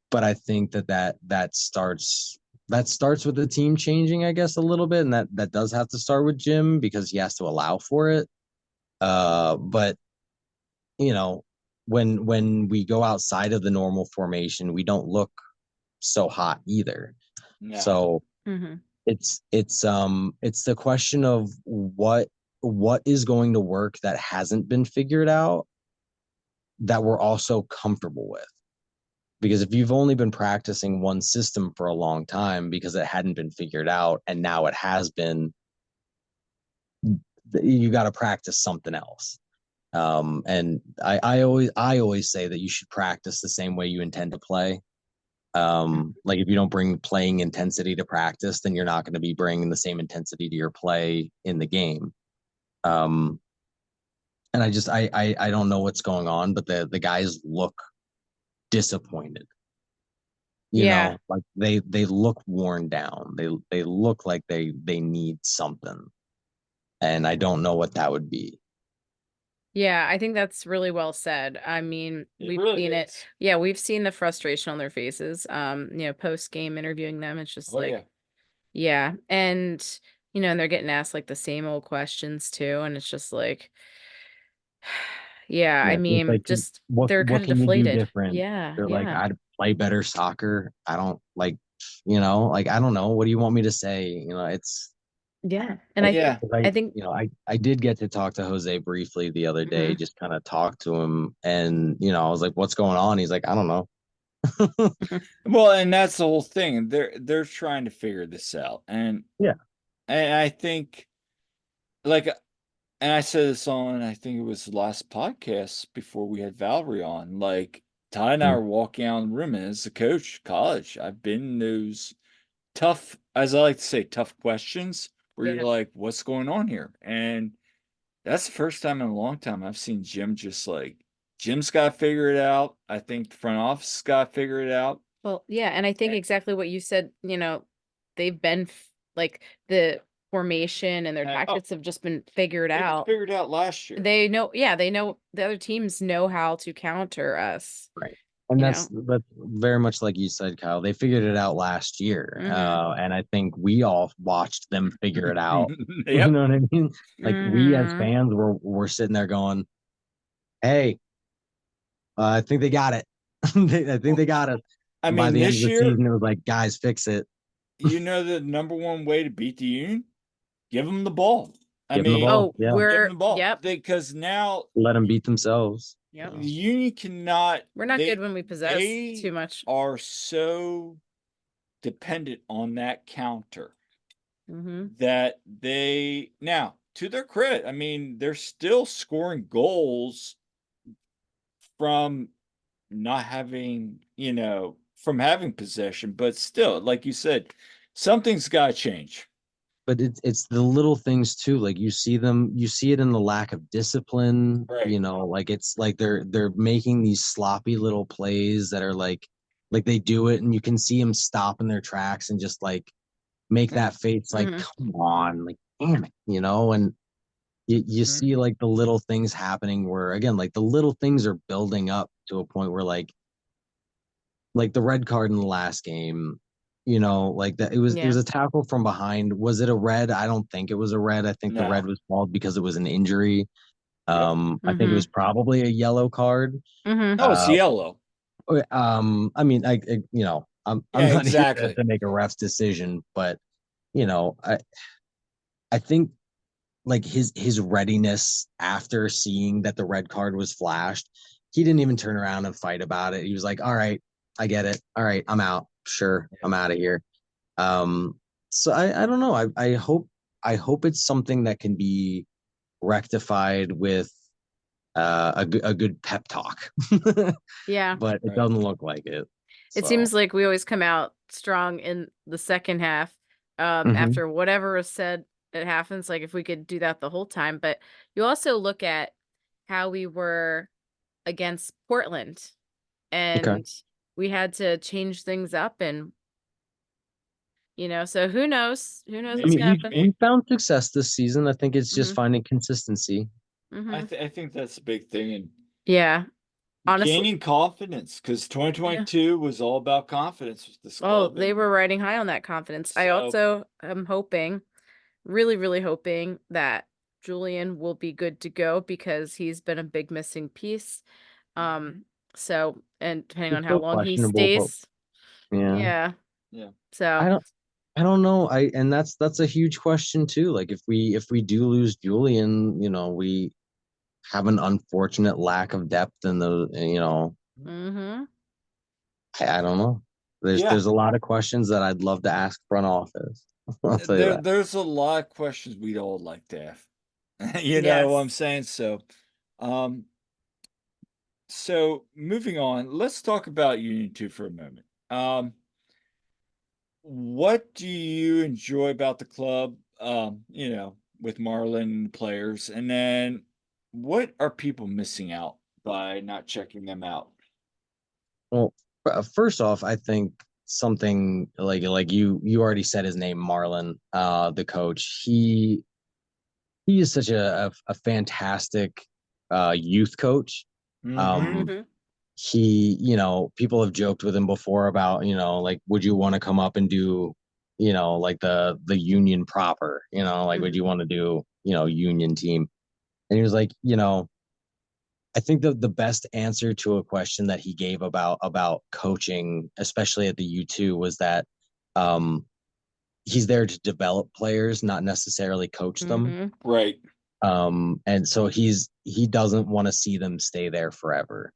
but I think that starts with the team changing, I guess, a little bit, and that does have to start with Jim because he has to allow for it. But you know, when we go outside of the normal formation, we don't look so hot either. No. So Mhm. it's the question of what is going to work that hasn't been figured out that we're also comfortable with. Because if you've only been practicing one system for a long time because it hadn't been figured out and now it has been, you got to practice something else. And I always say that you should practice the same way you intend to play. Like if you don't bring playing intensity to practice, then you're not going to be bringing the same intensity to your play in the game. Um, and I don't know what's going on, but the guys look disappointed. Yeah. Like they look worn down. They look like they need something, and I don't know what that would be. Yeah, I think that's really well said. I mean, It we've really seen it. is. Yeah, we've seen the frustration on their faces. Post game interviewing them, it's just Oh yeah. like, yeah. And, and they're getting asked like the same old questions too. And it's just like, yeah, I Yeah, it's mean, like just they're what kind of can you do deflated. different? Yeah, They're like, yeah. I'd play better soccer. I don't like, like I don't know. What do you want me to say? Yeah. And Yeah. I think, I did get to talk to Jose briefly the other day, mhm. just kind of talk to him, and I was like, "What's going on?" He's like, "I don't know." Well, and that's the whole thing. They're trying to figure this out. Yeah. And I think like and I said this on, I think it was the last podcast before we had Valerie on. Like Ty and I Mm. were walking out in the room, and as a coach, college, I've been in those tough, as I like to say, tough questions where you're Yeah. like, what's going on here? And that's the first time in a long time I've seen Jim just like, Jim's got to figure it out. I think the front office got to figure it out. Well, yeah, and I think Eh, exactly what you said, they've been like the formation and their Oh, tactics have just been figured it was out. figured out last year. They know, yeah, they know the other teams know how to counter us, Right. And you that's know. that's very much like you said, Kyle. They figured it out last year, Mhm. and I think we all watched them figure it out. You Yep. know what I mean? Like we as Mhm. fans were sitting there going, "Hey, I think they got it. I think Well, they got it." I And by mean, the end of this the year, season, it was like, "Guys, fix it. you know the number one way to beat the Union? Give them the ball. I Give them the mean, ball. Oh, Yeah, give them we're the ball. yep, Because now let them beat themselves." yep. the Union cannot, We're not good when we possess too they much. are so dependent on that counter Mhm. that they, now, to their credit, I mean, they're still scoring goals from not having, from having possession, but still, like you said, something's got to change. But it's the little things too. Like you see it in the lack of discipline. Right. Like it's like they're making these sloppy little plays that are like they do it, and you can see them stop in their tracks and just like make that face, like, Mhm. come on, like, damn it, and you Mhm. see like the little things happening where, again, like the little things are building up to a point where like the red card in the last game, like that it was Yeah. a tackle from behind. Was it a red? I don't think it was a red. I think the red No. was called because it was an injury. Yep. I think it was Mhm. probably a yellow card. Mhm. No, it's Uh, yellow. I mean, I'm Yeah, not here exactly. to make a ref's decision, but you know, I I think like his readiness after seeing that the red card was flashed, he didn't even turn around and fight about it. He was like, "All right, I get it. All right, I'm out. Sure, I'm out of here." So I don't know. I hope it's something that can be rectified with a good pep talk, Yeah. but it Right. doesn't look like it. It So seems like we always come out strong in the second half. mhm. After whatever is said, it happens. Like if we could do that the whole time. But you also look at how we were against Portland Okay. and we had to change things up and so who knows? Who knows I what's Maybe, mean, gonna happen? we found success this season. I think it's just Hmm. finding consistency. Hmm. I think that's a big thing, and Yeah. Honestly. gaining confidence, because Yeah. 2022 was all about confidence with this Oh, club, they and were riding high on that confidence. I so also am hoping, really, really hoping that Julian will be good to go because he's been a big missing piece. Um, so, and depending It's on how still long he questionable, but stays, yeah. yeah. yeah, I So, don't I don't know. And that's a huge question too. Like if we do lose Julian, we have an unfortunate lack of depth in the. mm-hmm. I don't know. There's yeah. there's a lot of questions that I'd love to ask front office. I'll tell you that. There's a lot of questions we'd all like to have. You know what I'm Yes. saying? Um, so moving on, let's talk about Union 2 for a moment. What do you enjoy about the club? With Marlon and the players, and then what are people missing out by not checking them out? Well, first off, I think something like you already said his name, Marlon, the coach. He is such a fantastic youth coach. Mm-hmm. Um, Mm-hmm. people have joked with him before about, like, would you want to come up and do, like the union proper, like, would Mm-hmm. you want to do, union team? And he was like, I think the best answer to a question that he gave about coaching, especially at the U2, was that um he's there to develop players, not necessarily coach them. Mhm. Right. And so he doesn't want to see them stay there forever.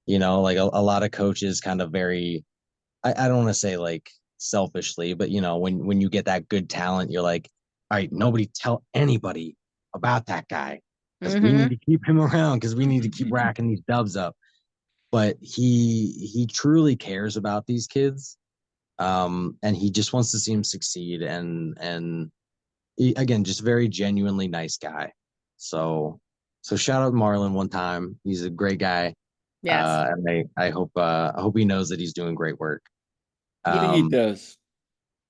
You know, like a lot of coaches kind of very, I don't want to say like selfishly, but you know, when you get that good talent, you're like, all right, nobody tell anybody about that guy because we need Mhm. to keep him around because we need to keep racking these dubs up. But he truly cares about these kids, and he just wants to see them succeed. And again, just very genuinely nice guy. So shout out Marlon one time. He's a great guy. Yes. And I hope he knows that he's doing great work. Yeah, he Um, does.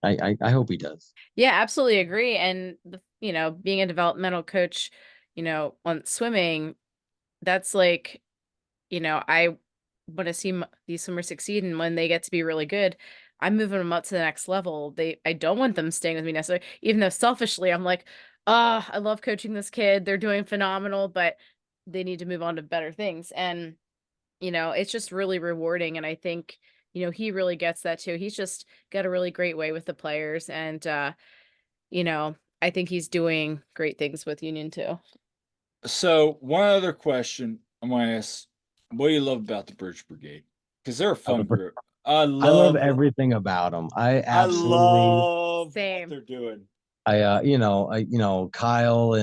I hope he does. Yeah, absolutely agree. And being a developmental coach, on swimming, that's like, I want to see these swimmers succeed, and when they get to be really good, I'm moving them up to the next level. I don't want them staying with me necessarily, even though selfishly I'm like, ah, I love coaching this kid. They're doing phenomenal, but they need to move on to better things. And it's just really rewarding. And I think, he really gets that too. He's just got a really great way with the players. And, I think he's doing great things with Union too. So one other question I'm gonna ask: what do you love about the Bridge Brigade? Because they're a Uh, fun group. I I love love, everything about him. I I absolutely, love what Same. they're doing. Kyle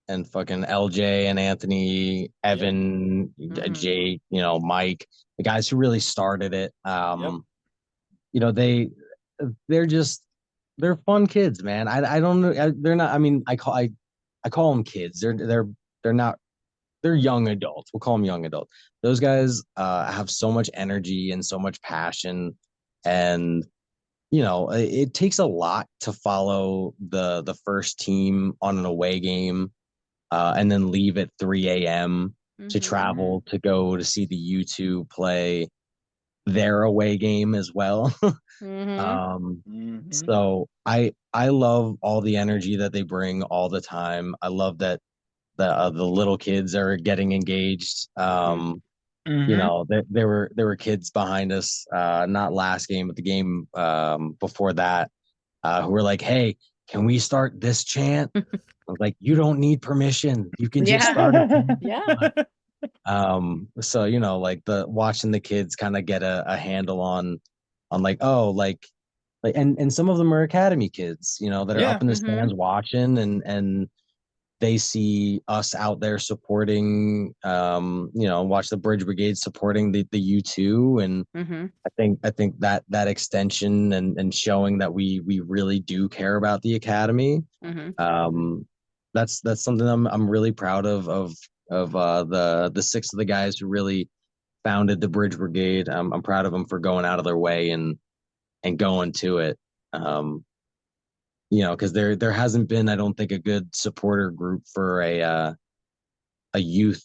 and fucking LJ and Anthony, Yep. Evan, Hmm. Jake, Mike, the guys who really started it. Yep. You know, they're just they're fun kids, man. I don't know. They're not. I mean, I call them kids. They're not. They're young adults. We'll call them young adults. Those guys have so much energy and so much passion, and it takes a lot to follow the first team on an away game, and then leave at 3 a.m. to Hmm. travel to go to see the U2 play their away game as well. Hmm. um, Mm-hmm. so I love all the energy that they bring all the time. I love that the little kids are getting engaged. Mm-hmm. There were kids behind us, not last game, but the game before that, who were like, "Hey, can we start this chant?" I was like, "You don't need permission. You can just Yeah. start it." Yeah. So like the watching the kids kind of get a handle on like, oh, like and some of them are academy kids, that are up Yeah. in the Hmm. stands watching, and they see us out there supporting, watch the Bridge Brigade supporting the U2. And Hmm. I think that extension and showing that we really do care about the academy. Hmm. um that's something I'm really proud of the six of the guys who really founded the Bridge Brigade. I'm proud of them for going out of their way and going to it. um because there hasn't been, I don't think, a good supporter group for a youth,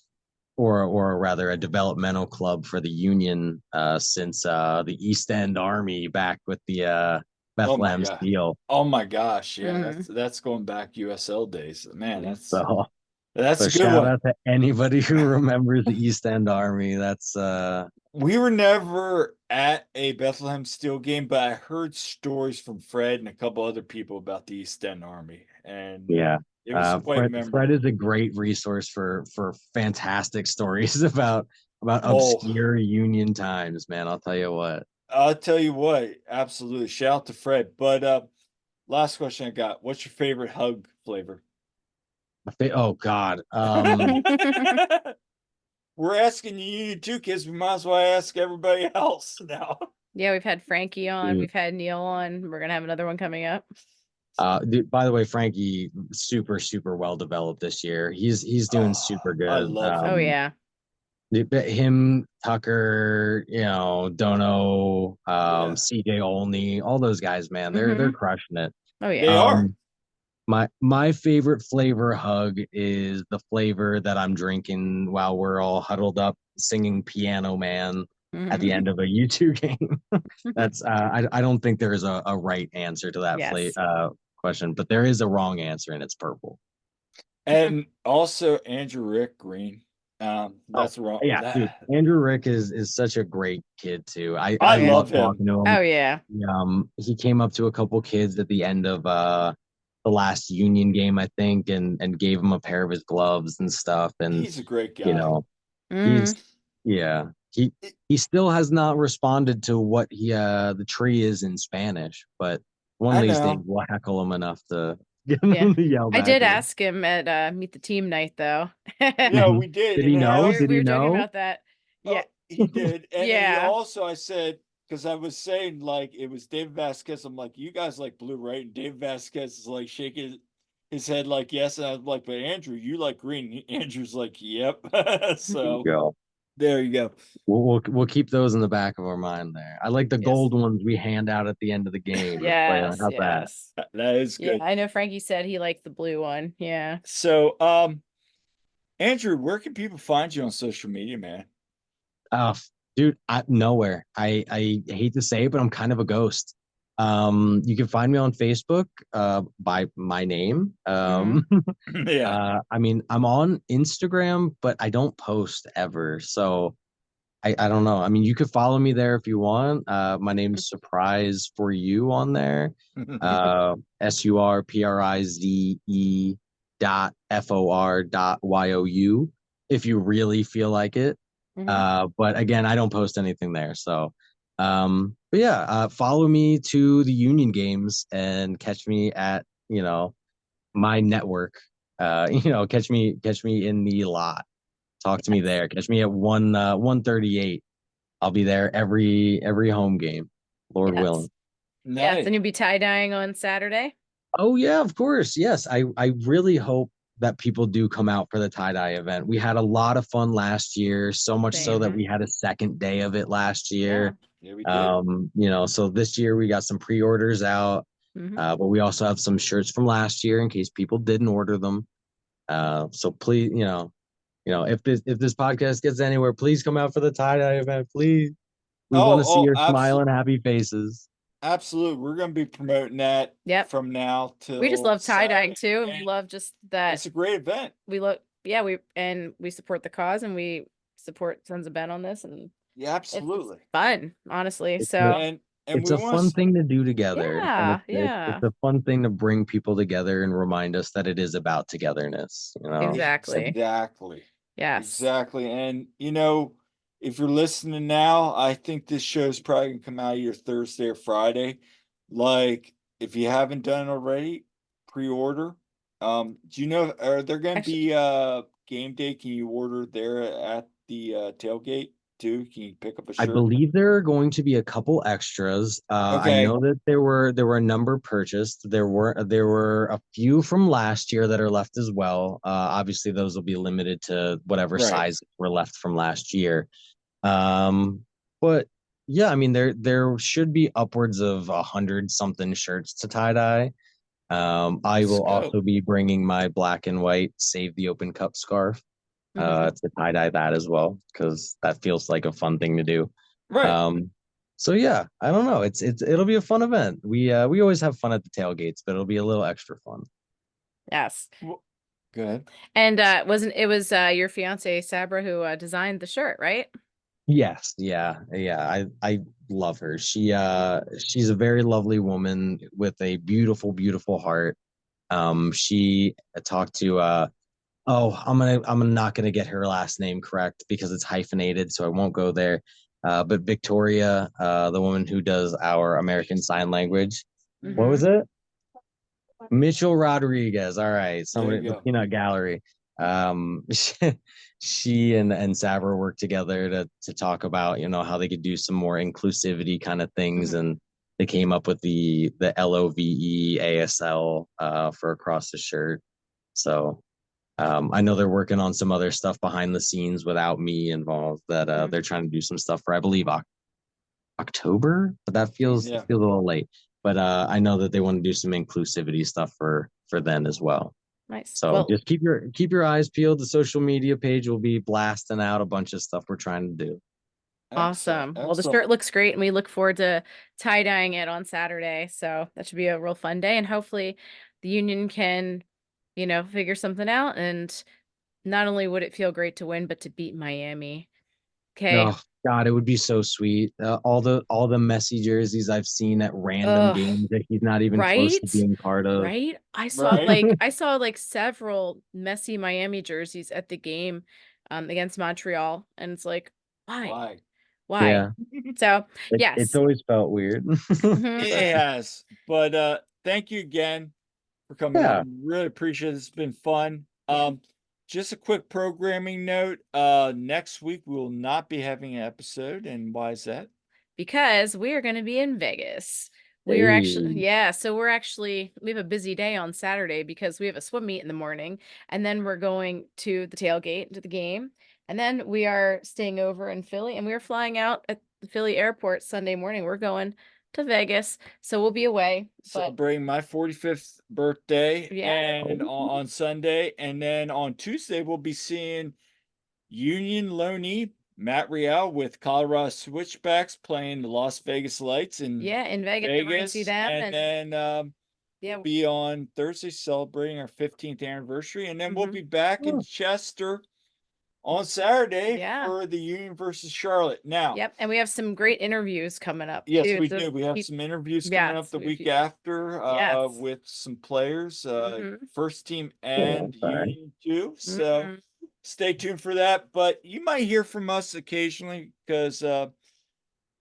or rather a developmental club for the Union, since the East End Army back with the Oh my Bethlehem god. Steel. Oh my gosh. Yeah. Hmm. That's going back USL days. Man, So that's so a good shout one. out to anybody who remembers the East End Army. That's We were never at a Bethlehem Steel game, but I heard stories from Fred and a couple other people about the East End Army, and yeah. it was quite Fred memorable. is a great resource for fantastic stories about Oh, obscure Union times, man. I'll tell you what. I'll tell you what, absolutely. Shout out to Fred. But last question I got. What's your favorite hug flavor? Oh God. We're asking you too, kids. We might as well ask everybody else now. Yeah, we've had Frankie on, Dude, we've had Neil on. We're gonna have another one coming up. dude, by the way, Frankie, super, super well developed this year. He's doing Oh, super I good. love Oh him. yeah. Him, Tucker, Dono, Yeah. CJ Olney, all those guys, man, they're Hmm. crushing it. Oh yeah. They are. Um, my favorite flavor hug is the flavor that I'm drinking while we're all huddled up singing Piano Man at the Hmm. end of a U2 game. That's I don't think there is a right answer to that Yes. question, but there is a wrong answer, and it's purple. And also Andrew Rick Green. That's wrong. Yeah, dude. Andrew Rick is such a great kid too. Oh, I I yeah. love love him. talking to him. Oh, yeah. He came up to a couple kids at the end of the last Union game, I think, and gave him a pair of his gloves and stuff. And He's a great guy. you know, Mm. he's yeah. He still has not responded to what the tree is in Spanish, but one of I these days know. we'll heckle him enough to get Yeah. him to yell I back did at him. ask him at Meet the Team night, though. Yeah, we did. Did And he Yeah, know? we Did we he were joking know? about that. Yeah. oh, he did. And he Yeah. also, I said, because I was saying, like, it was David Vasquez. I'm like, you guys like blue, right? And David Vasquez is like shaking his head, like, yes. And I was like, but Andrew, you like green. Andrew's like, yep. So Go. there you go. We'll keep those in the back of our mind there. I like the Yes. gold ones we hand out at the end of the game. Yes. How's that? Yes. That is Yeah. good. I know Frankie said he liked the blue one. Yeah. So, Andrew, where can people find you on social media, man? Uh, dude, nowhere. I hate to say it, but I'm kind of a ghost. You can find me on Facebook by my name. Yeah. I mean, I'm on Instagram, but I don't post ever. So I don't know. I mean, you could follow me there if you want. My name's Surprise for You on there. SURPRIZE.FOR.YOU if you really feel like it. Mhm. But again, I don't post anything there. So, but yeah, follow me to the Union games and catch me at, my network. Catch me in the lot. Talk to me Yes. there. Catch me at 138. I'll be there every home game, Lord willing. Yes. Yes. Nice. And you'll be tie-dyeing on Saturday. Oh yeah, of course. Yes. I really hope that people do come out for the tie-dye event. We had a lot of fun last year, so much so that Same. we had a second day of it last Yeah. year. Yeah, we did. So this year we got some pre-orders out, Mhm. but we also have some shirts from last year in case people didn't order them. So please, if this podcast gets anywhere, please come out for the tie-dye event, please. We want to see your smiling, happy faces. Absolutely. We're going to be promoting that Yep. from now We just till love tie-dyeing Saturday, too. We and love just that it's a great event. we look, yeah, we support the cause and we support Sons of Ben on this, and Yeah, it's absolutely. fun, honestly. It's So And it's we a want fun to, thing to do together, and yeah, it's yeah, it's a fun thing to bring people together and remind us that it is about togetherness. exactly. exactly. Yes. Exactly. And if you're listening now, I think this show's probably gonna come out either Thursday or Friday. Like, if you haven't done it already, pre-order. Do you know, are there gonna Actually, be game day? Can you order there at the tailgate too? Can you pick up a I shirt? believe there are going to be a couple extras. I Okay. know that there were a number purchased. There were a few from last year that are left as well. Obviously, those will be limited to whatever Right. size were left from last year. But yeah, I mean there should be upwards of 100 something shirts to tie dye. I Let's will go. also be bringing my black and white Save the Open Cup scarf mhm. to tie dye that as well because that feels like a fun thing to do. Right. So yeah, I don't know. It'll be a fun event. We always have fun at the tailgates, but it'll be a little extra fun. Yes. Well, go ahead. And wasn't it was your fiance Sabra who designed the shirt, right? Yes, yeah. I love her. She's a very lovely woman with a beautiful, beautiful heart. She talked to I'm not gonna get her last name correct because it's hyphenated, so I won't go there. But Victoria, the woman who does our American Sign Language, what was Mhm. it? Mitchell Rodriguez. All right, There somebody you the go. peanut gallery. She and Sabra worked together to talk about how they could do some more inclusivity kind of things, Mhm. and they came up with the LOVE ASL for across the shirt. So I know they're working on some other stuff behind the scenes without me involved. That Mhm. they're trying to do some stuff for, I believe, October, but that feels Yeah. a little late. But I know that they want to do some inclusivity stuff for then as well. Nice. So Well, just keep your eyes peeled. The social media page will be blasting out a bunch of stuff we're trying to do. Excellent. awesome. Well, the Excellent. shirt looks great, and we look forward to tie-dyeing it on Saturday. So that should be a real fun day, and hopefully the union can, figure something out and not only would it feel great to win, but to beat Miami. Okay. Oh God, it would be so sweet. All the messy jerseys I've seen at random Ugh. games that he's not even close to Right? being part of. Right? I saw Right. like several messy Miami jerseys at the game against Montreal, and it's like, why? Why? Why? Yeah, So it's yes. always felt weird. Mhm. It has. But thank you again for coming Yeah. on. Really appreciate it. It's been fun. Yeah. Just a quick programming note. Next week we will not be having an episode, and why is that? Because we are going to be in Vegas. We are actually, Hey. yeah, so we have a busy day on Saturday because we have a swim meet in the morning, and then we're going to the tailgate to the game, and then we are staying over in Philly, and we're flying out at the Philly airport Sunday morning. We're going to Vegas, so we'll be away, but Celebrating my 45th birthday yeah, and on Sunday, and then on Tuesday we'll be seeing Union Loney, Matt Real with Colorado Switchbacks playing the Las Vegas Lights in yeah, in Vegas, and we're going to see Vegas, them, and then yeah, we'll be on Thursday celebrating our 15th anniversary, and then we'll mhm, be back in Oh, Chester on Saturday yeah, for the Union versus Charlotte. Now, yep, and we have some great interviews coming up yes, too we to do. We have keep, some interviews coming up yes, the week after yes. with some players, Mhm. first team oh, and sorry. Union too. So Mhm. stay tuned for that. But you might hear from us occasionally because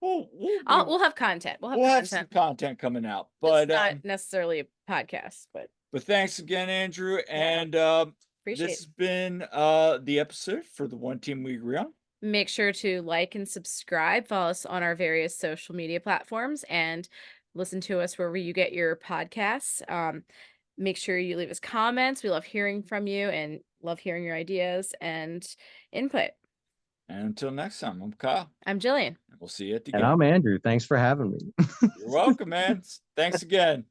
We'll have content. We'll have we'll have some content. content coming out. It's But not necessarily a podcast, but thanks again, Andrew. yeah, And appreciate this it. has been the episode for the One Team We Agree On. Make sure to like and subscribe. Follow us on our various social media platforms and listen to us wherever you get your podcasts. Make sure you leave us comments. We love hearing from you and love hearing your ideas and input. And until next time, I'm Kyle. I'm Jillian. And we'll see you at the And game. I'm Andrew. Thanks for having me. You're welcome, man. Thanks again.